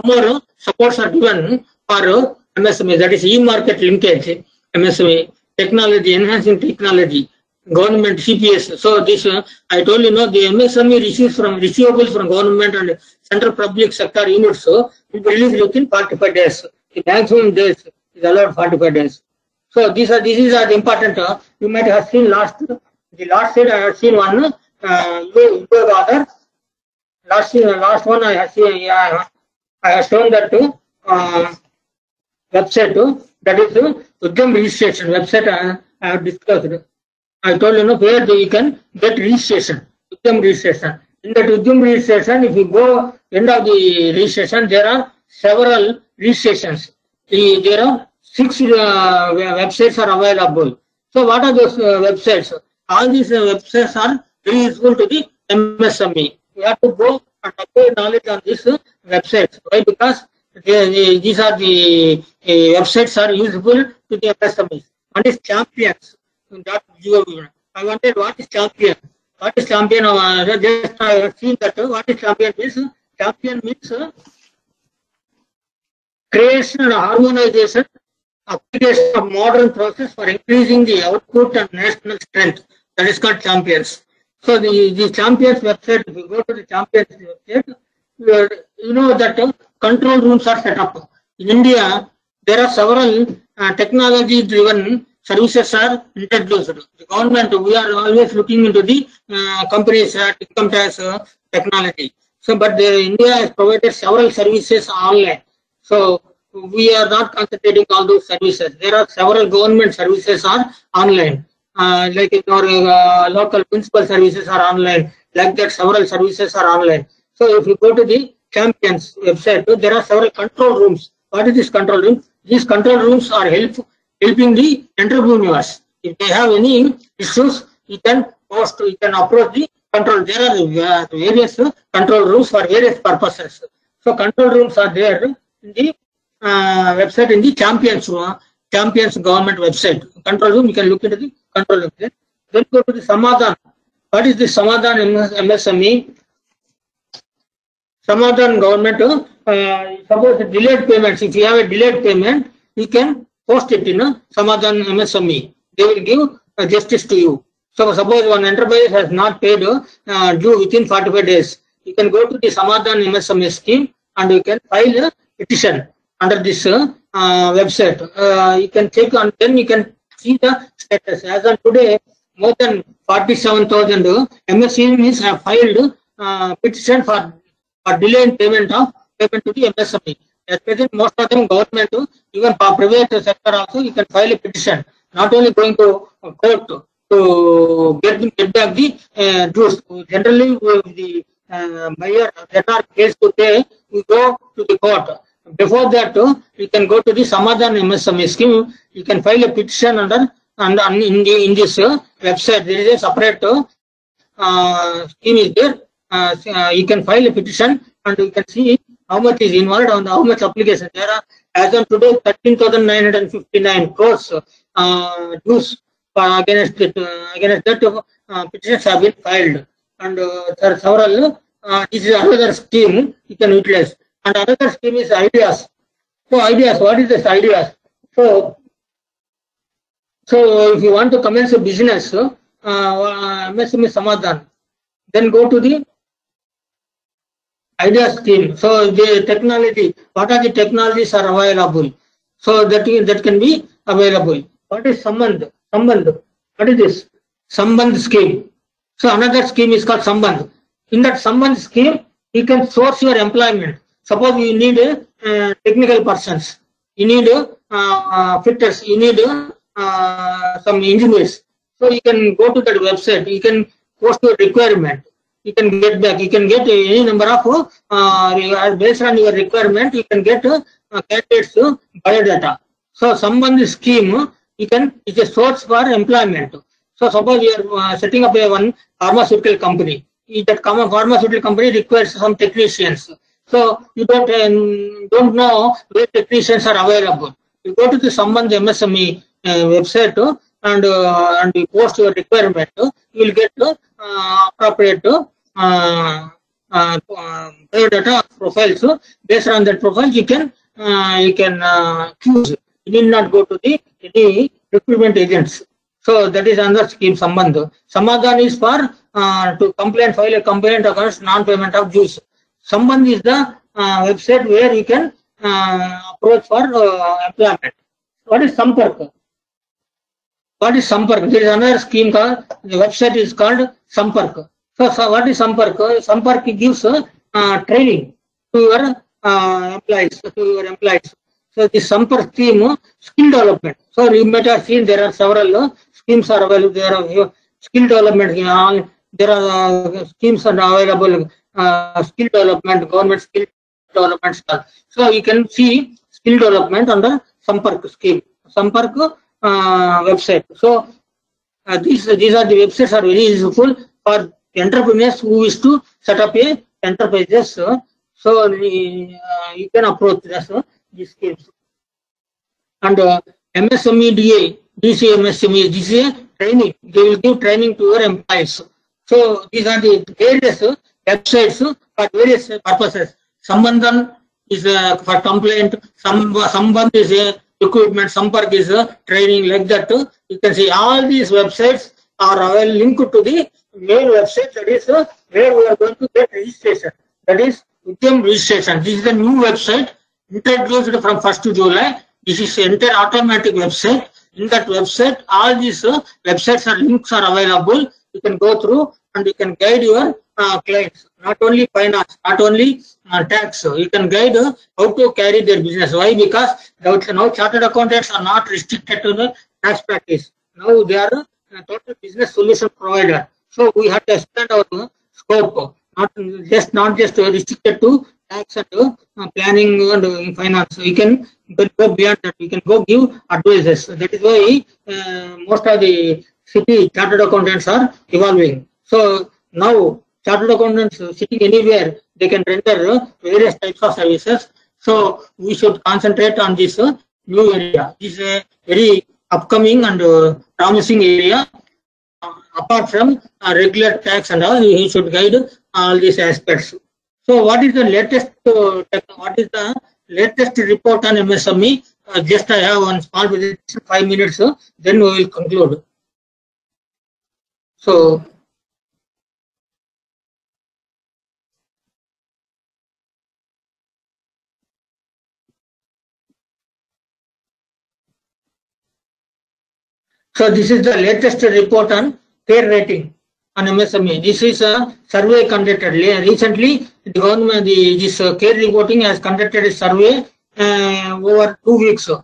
more supports are given for MSME, that is e-market linkage, MSME, technology, enhancing technology, government CPS. So this I told you, the MSME receivables from government and central public sector units will be released within 45 days. The maximum days is allowed 45 days. So these are the important. You might have seen the last slide. I have seen one. Last one I have seen. I have shown that website that is Udyam registration website. I have discussed. I told you where you can get registration. Udyam registration. In that Udyam registration, if you go end of the registration, there are several registrations. There are 6 websites are available. So what are those websites? All these websites are very useful to the MSME. We have to go and acquire knowledge on these websites. Why? Because these are the websites are useful to the MSMEs. One is champions. I wanted what is champion. What is champion? Just I have seen that what is champion means. Champion means creation and harmonization, application of modern process for increasing the output and national strength. That is called champions. So the champions website, if you go to the champions website, you know that control rooms are set up. In India, there are several technology-driven services are introduced. The government, we are always looking into the companies income tax technology. So, but India has provided several services online. So we are not concentrating all those services. There are several government services are online. Like in our local municipal services are online. Like that, several services are online. So if you go to the champions website, there are several control rooms. What is this control room? These control rooms are helping the entrepreneurs. If they have any issues, you can approach the control. There are various control rooms for various purposes. So control rooms are there in the website, in the champions government website. Control room, you can look into the control room. Then go to the Samadhan. What is the Samadhan MSME? Samadhan government, suppose delayed payments. If you have a delayed payment, you can post it in Samadhan MSME. They will give justice to you. So suppose one enterprise has not paid due within 45 days. You can go to the Samadhan MSME scheme and you can file a petition under this website. You can check on, then you can see the status. As of today, more than 47,000 MSMEs have filed petition for delayed payment to the MSME. At present, most of them government, even for private sector also, you can file a petition. Not only going to court to get back the dues. Generally, the buyer debtor case to pay, we go to the court. Before that, you can go to the Samadhan MSME scheme. You can file a petition in this website. There is a separate scheme is there. You can file a petition and you can see how much is involved and how much application. There are, as of today, 13,959 crores dues against that petitions have been filed. And there are several. This is another scheme you can utilize. And another scheme is ideas. So ideas, what is this ideas? So if you want to commence a business, MSME Samadhan, then go to the idea scheme. So the technology, what are the technologies are available? So that can be available. What is Sambandh? What is this? Sambandh scheme. So another scheme is called Sambandh. In that Sambandh scheme, you can source your employment. Suppose you need technical persons, you need fitters, you need some engineers. So you can go to that website, you can post your requirement, you can get back, you can get any number of, based on your requirement, you can get candidates biodata. So Sambandh scheme, it's a source for employment. So suppose you are setting up one pharmaceutical company, that pharmaceutical company requires some technicians. So you don't know where technicians are available. You go to the Sambandh MSME website and you post your requirement. You will get appropriate biodata profiles. Based on that profile, you can choose. You need not go to any recruitment agents. So that is another scheme, Sambandh. Samadhan is for to file a complaint against non-payment of dues. Sambandh is the website where you can approach for employment. What is Sampark? What is Sampark? There is another scheme called, the website is called Sampark. So what is Sampark? Sampark gives training to your employees. So the Sampark scheme, skill development. So you might have seen there are several schemes are available. There are skill development. There are schemes are available. Skill development, government skill development stuff. So you can see skill development under Sampark scheme, Sampark website. So these are the websites are very useful for entrepreneurs who wish to set up a enterprises. So you can approach these schemes. And MSME DA, DCMSME, this is a training. They will give training to your employees. So these are the various websites for various purposes. Sambandhan is for complaint, Sambandh is a recruitment, Sampark is a training, like that. You can see all these websites are linked to the main website, that is where we are going to get registration. That is Udyam registration. This is the new website introduced from 1st July. This is an entire automatic website. In that website, all these websites or links are available. You can go through and you can guide your clients, not only finance, not only tax. You can guide how to carry their business. Why? Because now chartered accountants are not restricted to the tax practice. Now they are a total business solution provider. So we have to expand our scope, not just restricted to tax and planning and finance. So you can go beyond that. You can go give advices. That is why most of the city chartered accountants are evolving. So now chartered accountants sitting anywhere, they can render various types of services. So we should concentrate on this new area. This is a very upcoming and promising area. Apart from regular tax and all, he should guide all these aspects. So what is the latest report on MSME? Just I have one small presentation, 5 minutes, then we will conclude. So this is the latest report on care rating on MSME. This is a survey conducted recently. The government, this care reporting has conducted a survey over 2 weeks. So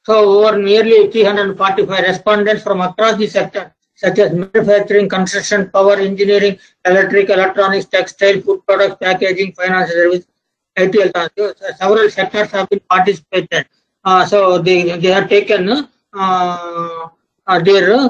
over nearly 345 respondents from across the sector, such as manufacturing, construction, power, engineering, electric, electronics, textile, food products, packaging, financial service, IT. Several sectors have been participated. So they have taken their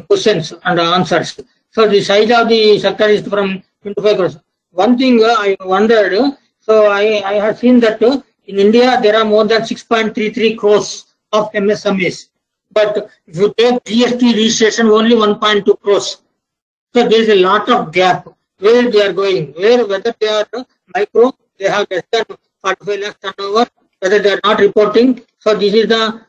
questions and answers. So the size of the sector is from 25 crores. One thing I wondered, so I have seen that in India there are more than 6.33 crores of MSMEs. But if you take GST registration, only 1.2 crores. So there is a lot of gap where they are going, whether they are micro, they have less than 45 lakhs turnover, whether they are not reporting. So this is the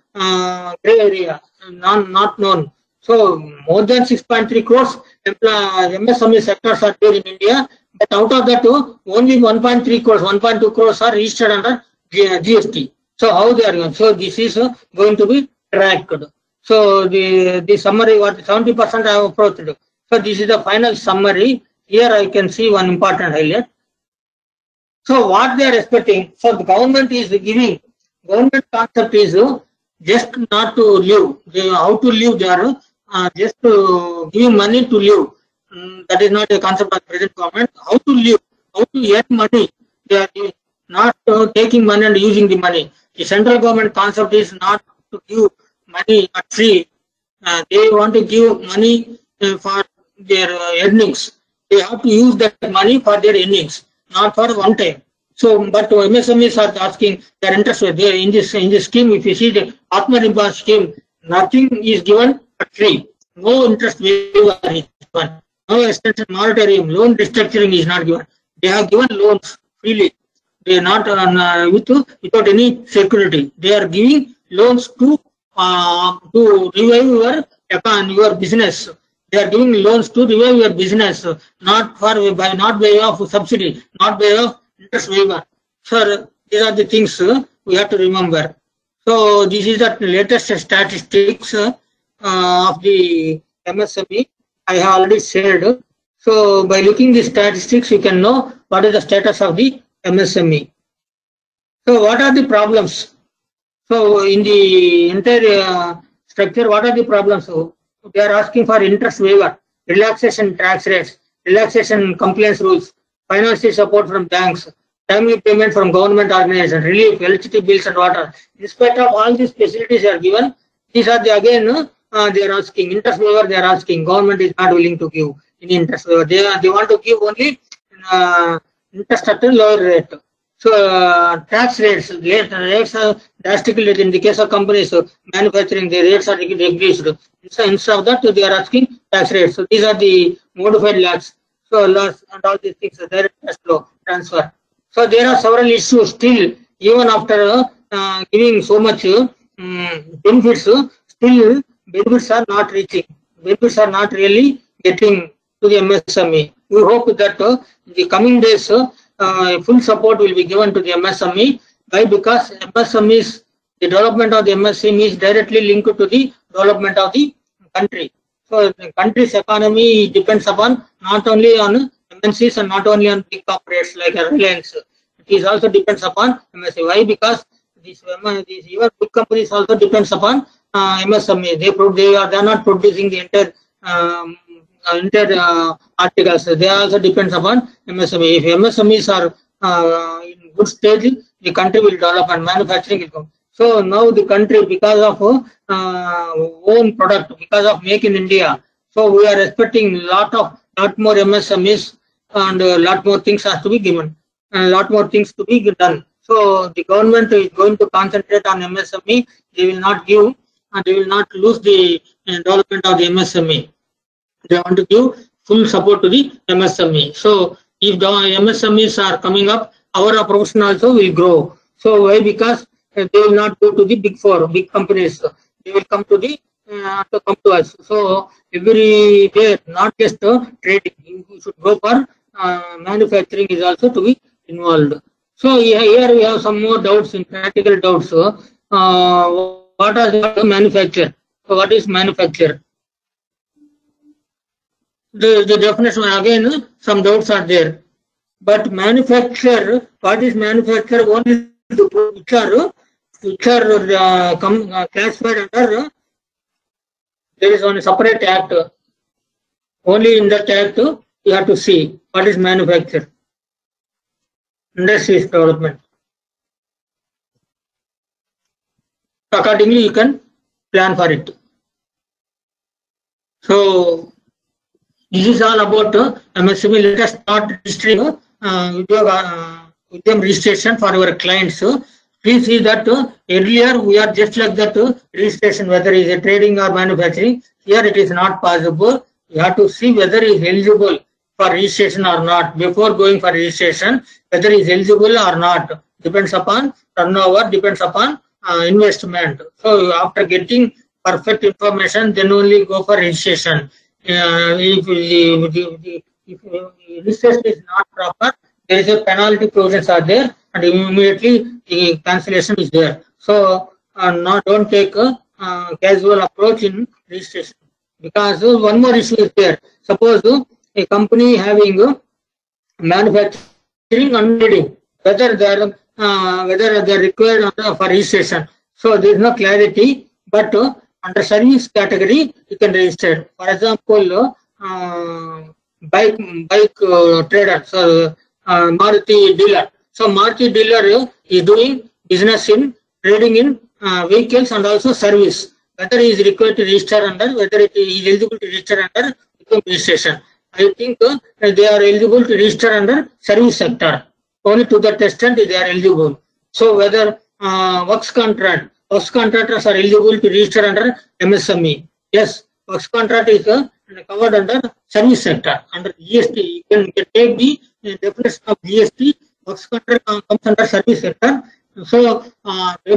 gray area, not known. So more than 6.3 crores MSME sectors are there in India, but out of that only 1.3 crores, 1.2 crores are registered under GST. So how they are going? So this is going to be tracked. So the summary, what 70% I have approached. So this is the final summary. Here I can see one important highlight. So what they are expecting, so the government is giving, government concept is just not to live. How to live, they are just to give money to live. That is not a concept of the present government. How to live, how to earn money. They are not taking money and using the money. The central government concept is not to give money at free. They want to give money for their earnings. they have to use that money for their earnings, not for one time. So, but MSMEs are asking their interest rate. In this scheme, if you see the Atmanirbhar scheme, nothing is given but free. No interest waiver is given. No extension moratorium, loan restructuring is not given. They have given loans freely. They are not without any security. They are giving loans to revive your business. They are giving loans to revive your business, not by way of subsidy, not by way of interest waiver. Sir, these are the things we have to remember. So this is the latest statistics of the MSME. I have already shared. So by looking the statistics, you can know what is the status of the MSME. So what are the problems? So in the entire structure, what are the problems? So they are asking for interest waiver, relaxation tax rates, relaxation compliance rules, financial support from banks, timely payment from government organizations, relief, electricity bills and water. In spite of all these facilities are given, these are the again they are asking interest waiver. They are asking. Government is not willing to give any interest waiver. They want to give only interest at a lower rate. So tax rates are drastically in the case of companies manufacturing, the rates are reduced. Instead of that, they are asking tax rates. So these are the modified laws. So laws and all these things are there. Flow transfer. So there are several issues still, even after giving so much benefits, still benefits are not reaching. Benefits are not really getting to the MSME. We hope that in the coming days, full support will be given to the MSME. Why? Because MSMEs, the development of the MSME is directly linked to the development of the country. So the country's economy depends upon not only on MNCs and not only on big corporates like Reliance. It also depends upon MSME. Why? Because these even big companies also depends upon MSME. They are not producing the entire articles. They also depends upon MSME. If MSMEs are in good stage, the country will develop and manufacturing will come. So now the country, because of own product, because of Make in India, so we are expecting lot more MSMEs and a lot more things has to be given and a lot more things to be done. So the government is going to concentrate on MSME. They will not give and they will not lose the development of the MSME. They want to give full support to the MSME. So if the MSMEs are coming up, our profession also will grow. So why? Because they will not go to the big four, big companies. They will come to us. So every day, not just trading, you should go for manufacturing is also to be involved. So here we have some more doubts, in practical doubts. What are the manufacture? So what is manufacture? The definition again, some doubts are there. But manufacture, what is manufacture? Only which are classified under. There is only separate act. Only in that act you have to see what is manufacture. Industries development. Accordingly, you can plan for it. So this is all about MSME. Let us start registering Udyam registration for our clients. Please see that earlier we are just like that registration, whether it is a trading or manufacturing. Here it is not possible. You have to see whether it is eligible for registration or not before going for registration. Whether it is eligible or not depends upon turnover, depends upon investment. So after getting perfect information, then only go for registration. If registration is not proper, there is a penalty provisions are there, and immediately the cancellation is there. So don't take a casual approach in registration, because one more issue is there. Suppose a company having manufacturing and trading, whether they are required for registration. So there is no clarity, but under service category you can register. For example, bike trader, so Maruti dealer. So Maruti dealer is doing business in trading in vehicles and also service. Whether he is required to register under, whether he is eligible to register under registration. I think they are eligible to register under service sector. Only to that extent they are eligible. So whether works contractors are eligible to register under MSME. Yes, works contract is covered under service sector. Under GST, you can take the definition of GST. Works contract comes under service sector. So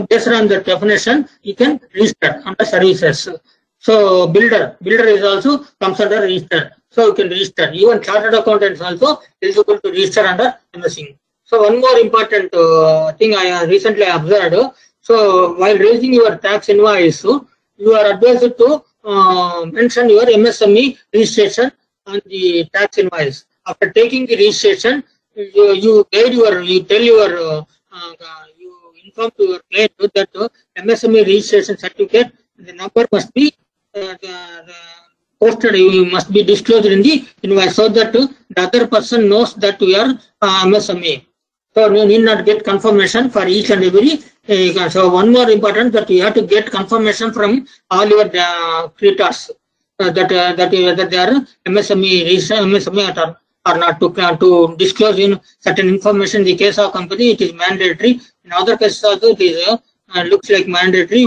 based on the definition, you can register under services. So builder is also comes under register. So you can register. Even chartered accountants also eligible to register under MSME. So one more important thing I recently observed. So while raising your tax invoice, you are advised to mention your MSME registration on the tax invoice. After taking the registration, you inform to your client that MSME registration certificate, the number must be posted, you must be disclosed in the invoice so that the other person knows that we are MSME. So you need not get confirmation for each and every. So one more important that you have to get confirmation from all your creditors that they are MSME or not to disclose in certain information. In the case of company, it is mandatory. In other cases also, it is looks like mandatory.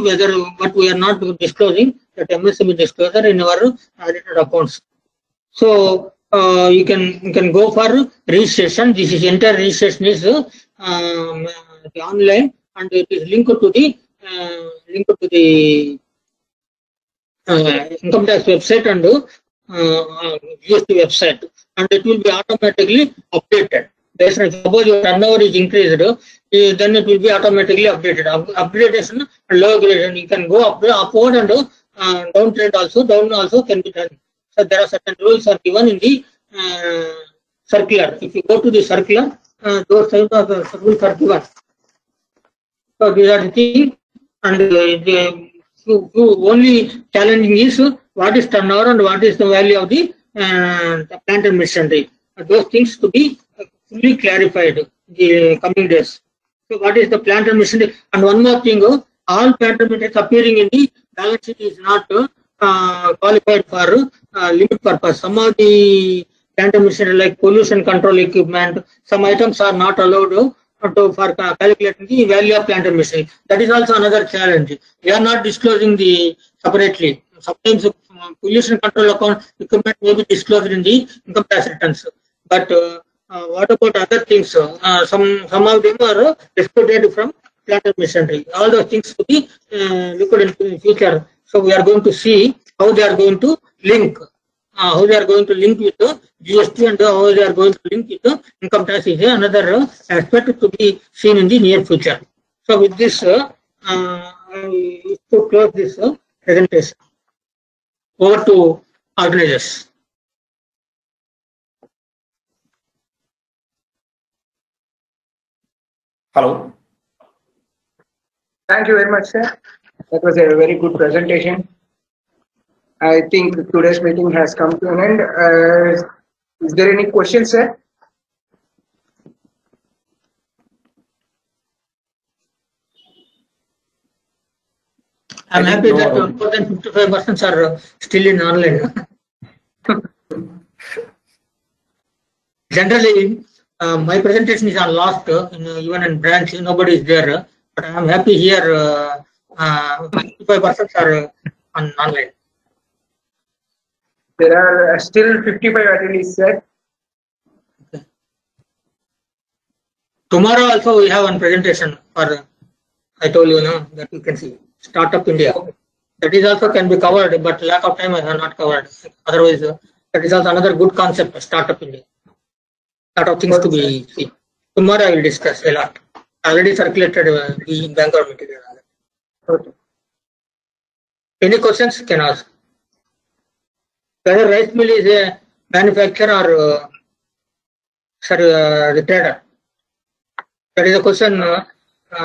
But we are not disclosing that MSME disclosure in our audited accounts. So you can go for registration. This is entire registration is online, and it is linked to the income tax website and GST website, and it will be automatically updated. Suppose your turnover is increased, then it will be automatically updated. Upgradation and low gradation, you can go upward and downtrend also. Down also can be done. So there are certain rules are given in the circular. If you go to the circular, those types of rules are given. So these are the things, and the only challenging is what is turnover and what is the value of the plant and machinery. Those things to be fully clarified in the coming days. So what is the plant and machinery? And one more thing, all plant and machinery appearing in the balance sheet is not qualified for limit purpose. Some of the plant and machinery like pollution control equipment, some items are not allowed for calculating the value of plant and machinery. That is also another challenge. We are not disclosing the separately. Sometimes pollution control account equipment may be disclosed in the income tax returns. But what about other things? Some of them are excluded from plant and machinery. All those things to be looked into in the future. So we are going to see how they are going to link. How they are going to link with the GST and how they are going to link with the income tax is another aspect to be seen in the near future. So with this, I wish to close this presentation. Over to organizers. Hello. Thank you very much, sir. That was a very good presentation. I think today's meeting has come to an end. Is there any questions, sir? I'm happy that more than 55% are still in online. Generally, my presentation is on last, even in branch, nobody is there. But I'm happy here, 55% are online. There are still 55 attendees, sir. Okay. Tomorrow also we have one presentation for, I told you, that you can see, Startup India. That is also can be covered, but lack of time I have not covered. Otherwise, that is also another good concept, Startup India. Lot of things to be seen. Tomorrow I will discuss a lot. Already circulated the Bangalore material. Okay. Any questions can ask. Whether rice mill is a manufacturer or the trader. That is a question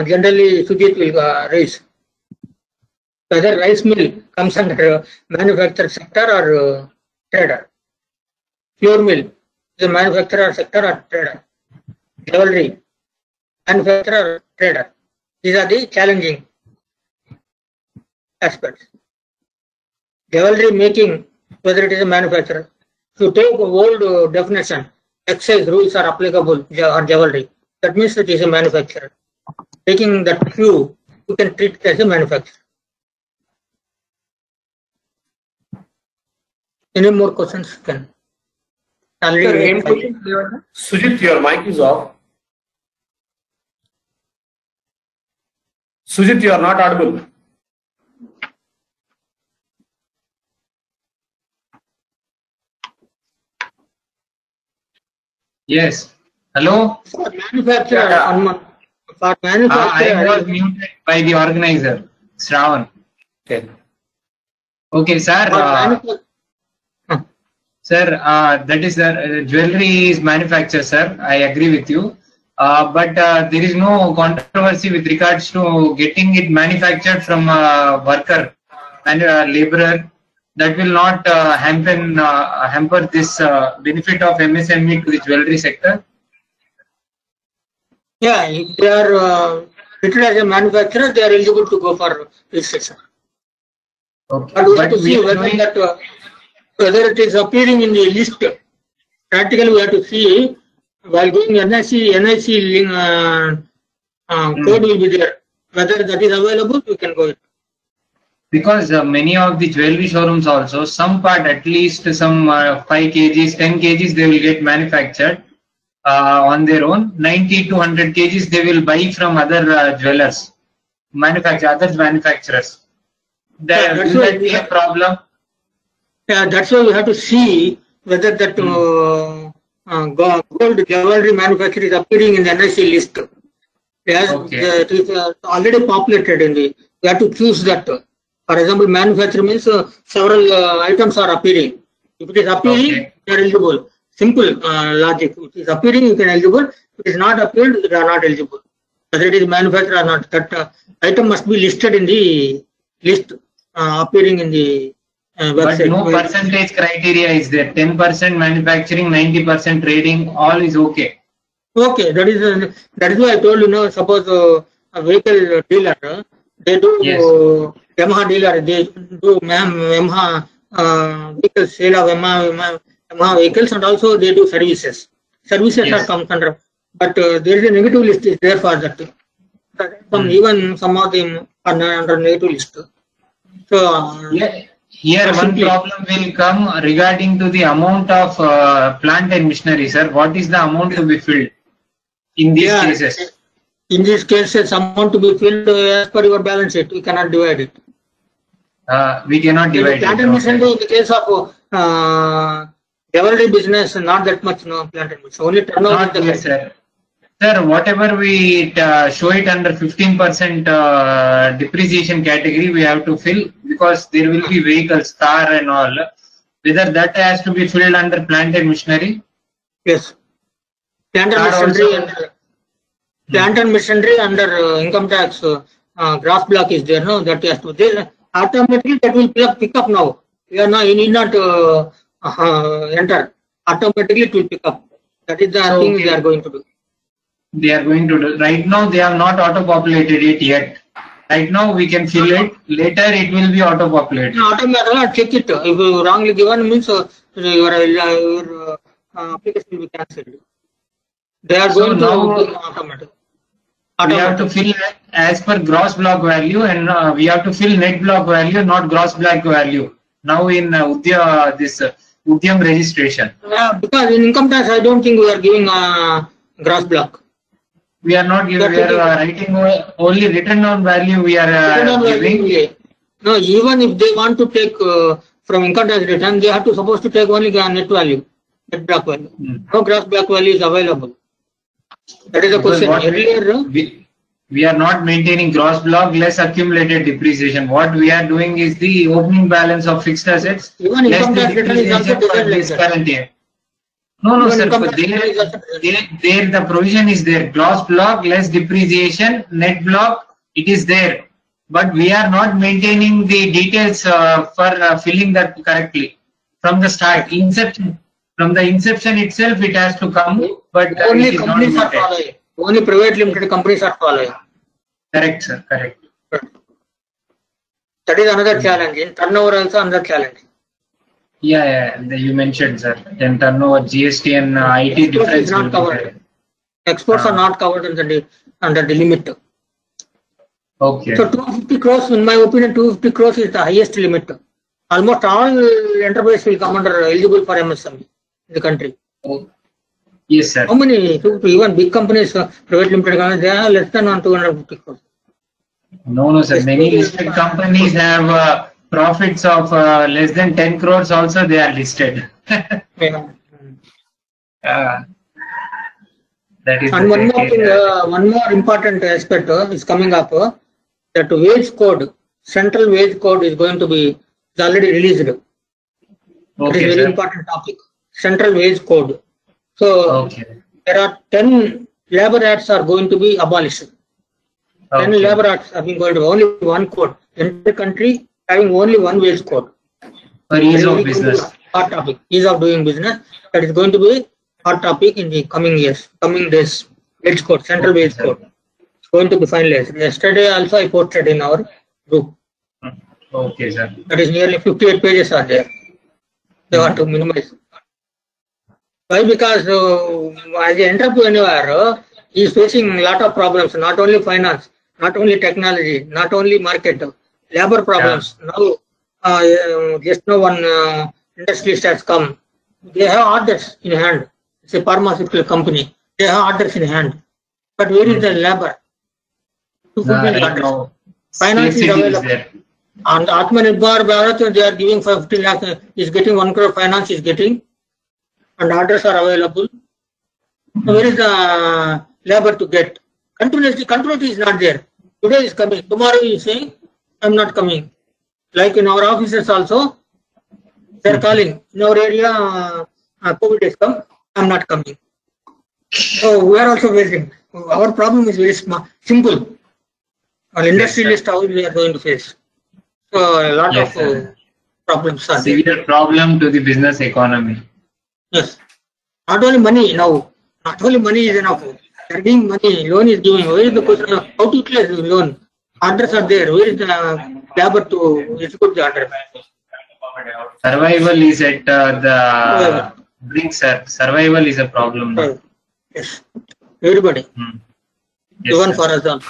generally Sujit will raise. Whether rice mill comes under manufacturer sector or trader. Flour mill is a manufacturer sector or trader. Jewelry, manufacturer or trader. These are the challenging aspects. Jewelry making, whether it is a manufacturer. you take old definition, excise rules are applicable or jewelry. That means it is a manufacturer. Taking that view, you can treat it as a manufacturer. Any more questions? Can. Sujit, your mic is off. Sujit, you are not audible. Yes. Hello? For manufacturer, for manufacturer, I was muted by the organizer, Shravan. Okay. Okay, sir. Sir, that is the jewelry is manufactured, sir. I agree with you. But there is no controversy with regards to getting it manufactured from a worker and a laborer. That will not hamper this benefit of MSME to the jewelry sector. Yeah, if they are treated as a manufacturer, they are eligible to go for registration. Okay. But we have to see whether it is appearing in the list. Practically, we have to see while going NIC code will be there. Whether that is available, we can go. Because many of the jewelry showrooms also, some part at least some 5 kgs, 10 kgs they will get manufactured on their own. 90 to 100 kgs they will buy from other jewelers, other manufacturers. Will that be a problem? Yeah, that's why we have to see whether that gold jewelry manufacturer is appearing in the NIC list. Yes, it is already populated in the. We have to choose that. For example, manufacturer means several items are appearing. If it is appearing, they are eligible. Simple logic. If it is appearing, you can eligible. If it is not appeared, they are not eligible. Whether it is manufactured or not, that item must be listed in the list appearing in the website. But no percentage criteria is there. 10% manufacturing, 90% trading, all is okay. Okay, that is why I told you. Suppose a vehicle dealer, they do Yamaha dealer, they do Yamaha vehicle sale of Yamaha vehicles, and also they do services. Services are come under, but there is a negative list is there for that. Even some of them are under negative list. So here one problem will come regarding to the amount of plant and machinery, sir. What is the amount to be filled in these cases? In these cases, amount to be filled as per your balance sheet. We cannot divide it. We cannot divide it. Plant and machinery in the case of jewelry business, not that much. No plant and machinery. Only turnover. Yes, sir. Sir, whatever we show it under 15% depreciation category, we have to fill because there will be vehicles, car and all. Whether that has to be filled under plant and machinery? Yes. Plant and machinery under income tax gross block is there. No, that has to. Then automatically that will pick up now. You need not enter. Automatically it will pick up. That is the thing they are going to do. They are going to do. Right now they have not auto-populated it yet. Right now we can fill it. Later it will be auto-populated. Automatically check it. If you wrongly given means your application will be cancelled. They are going to automatic. We have to fill as per gross block value, and we have to fill net block value, not gross block value. Now in Udyam registration. Because in income tax, I don't think we are giving gross block. We are not giving. We are writing only written down value. We are giving. No, even if they want to take from income tax return, they have to supposed to take only net value, net block value. No gross block value is available. That is the question. Earlier, we are not maintaining gross block less accumulated depreciation. What we are doing is the opening balance of fixed assets. Even income tax return is also this current year. No, sir. There the provision is there. Gross block less depreciation, net block, it is there. But we are not maintaining the details for filling that correctly from the start. From the inception itself, it has to come. But only companies are following. Only private limited companies are following. Correct, sir. Correct. That is another challenge. In turnover also another challenge. Yeah, you mentioned, sir. Then turnover, GST and IT Exports difference is not will be covered. there. Exports are not covered under the limit. Okay. So 250 crores, in my opinion, 250 crores is the highest limit. Almost all enterprises will come under eligible for MSME in the country. Oh. Yes, sir. How many? Even big companies, private limited companies, they are less than 250 crores. No, sir. Many listed companies have profits of less than 10 crores also they are listed. Yeah. That is And the one more case. thing, one more important aspect is coming up, that wage code, central wage code is going to be, it's already released. It Okay, is a very sir. important topic, central wage code. So Okay. there are 10 labor acts are going to be abolished. 10 Okay. labor acts are going to be only one code. In the country having only one wage code. For ease of business. Hot topic, ease of doing business. That is going to be hot topic in the coming years, coming days. Wage code, central wage code. It's going to be finalized. Yesterday also I posted in our group. Okay, sir. That is nearly 58 pages are there. They want to minimize. Why? Because as an entrepreneur, he is facing a lot of problems, not only finance, not only technology, not only market, labor problems. Now, just now one industrialist has come. They have orders in hand. It's a pharmaceutical company. They have orders in hand. But where is the labor? To fulfill the Right orders. now, Finance is scarcity available. there. And Atmanirbhar Bharat, they are giving 50 lakhs, is getting 1 crore finance is getting, and orders are available. So where is the labor to get? Continuity is not there. Today is coming, tomorrow is saying, I'm not coming. Like in our offices also, they are calling, in our area, COVID has come, I'm not coming. So we are also facing. Our problem is very simple. Our industrialist, how we are going to face. So a lot Yes, of sir. problems are there. Severe problem to the business economy. Yes. Not only money now. Not only money is enough. They are giving money. Loan is giving. Where is the question of how to utilize the loan? Orders are there. Where is the labor to execute the order? Survival is at the brink, sir. Survival is a problem now. Yes. Everybody. Yes, Even sir. for us all.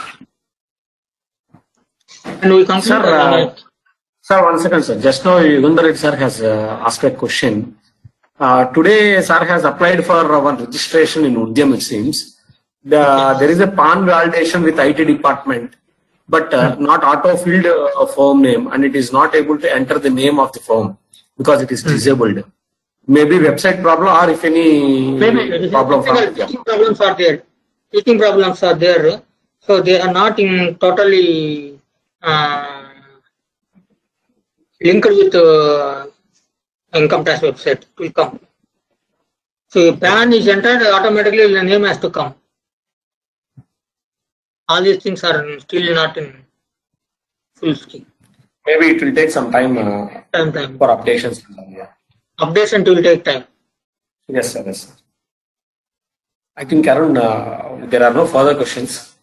And we conclude. Sir, 1 second, sir. Just now, Yugandhar Reddy sir has asked a question. Today, sir has applied for one registration in Udyam, it seems. There is a PAN validation with IT department, but not auto-filled a firm name, and it is not able to enter the name of the firm because it is disabled. Maybe website problem, or if any problem from Teaching problems are there. Teaching problems are there. So they are not in totally linked with income tax website. It will come. So if PAN is entered, automatically the name has to come. All these things are still not in full scheme. Maybe it will take some time Time. for updations. Yeah. Updation will take time. Yes, sir. Yes, sir. I think, Arun, there are no further questions,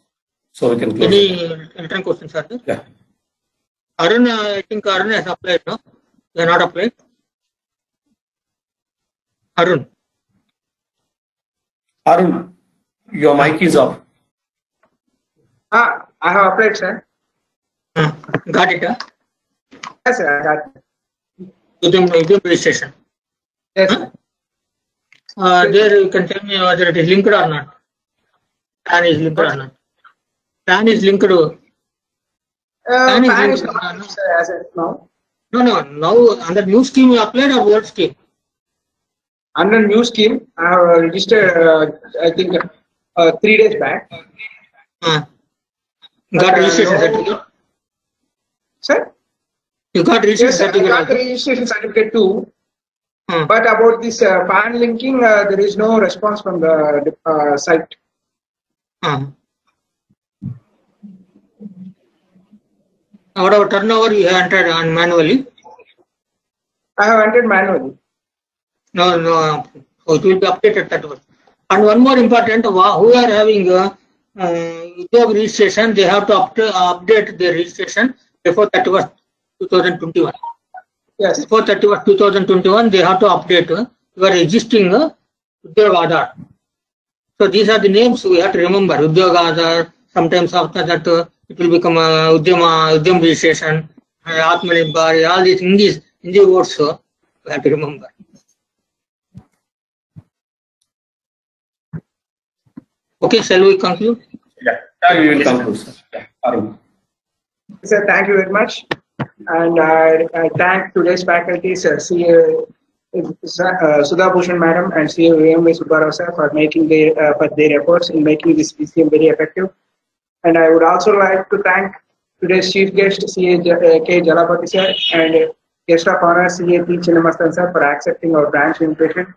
so we can close. Any written questions are there? Yeah. Arun, I think Arun has applied, no? They are not applied. Arun. Arun, your mic is off. I have applied, sir. Got it, huh? Yes, sir, I got it. Udayam registration. Yes, sir. There you can tell me whether it is linked or not. PAN is linked or not. PAN is linked to. PAN is PAN is linked. not, sir, as of now. No. Now under new scheme you applied or old scheme? Under new scheme, I have registered, I think, 3 days back. Got registration certificate? Sir? You got registration Yes, sir, I certificate? got the also? registration certificate too. But about this PAN linking, there is no response from the site. What about turnover you have entered on manually? I have entered manually. No. So it will be updated that way. And one more important, who are having job registration, they have to update their registration before 31st, 2021. Yes. Before 31st 2021, they have to update your existing Udyog Aadhar. So these are the names we have to remember. Udyog Aadhar. Sometimes after that, it will become Udyam registration, Atmanirbhar. All these Hindi words we have to remember. Okay, shall we conclude? Yeah, we will conclude, sir. Yeah. Arun. Sir, thank you very much. And I thank today's faculty, sir, Sudha Bhushan Madam and CA A.M.V. Subbarao sir for their efforts in making this PCM very effective. And I would also like to thank today's chief guest, CA K. Jalapati sir, and guest of honor, CA P. Chinnamastan sir, for accepting our branch invitation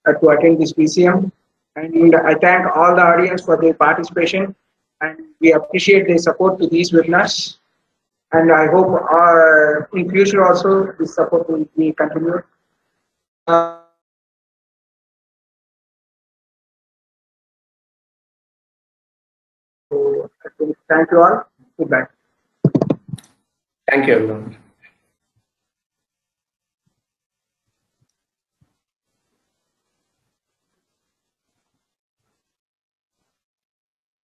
to attend this PCM. And I thank all the audience for their participation, and we appreciate their support to these webinars. And I hope in future also this support will be continued. So, thank you all. Goodbye. Thank you, everyone.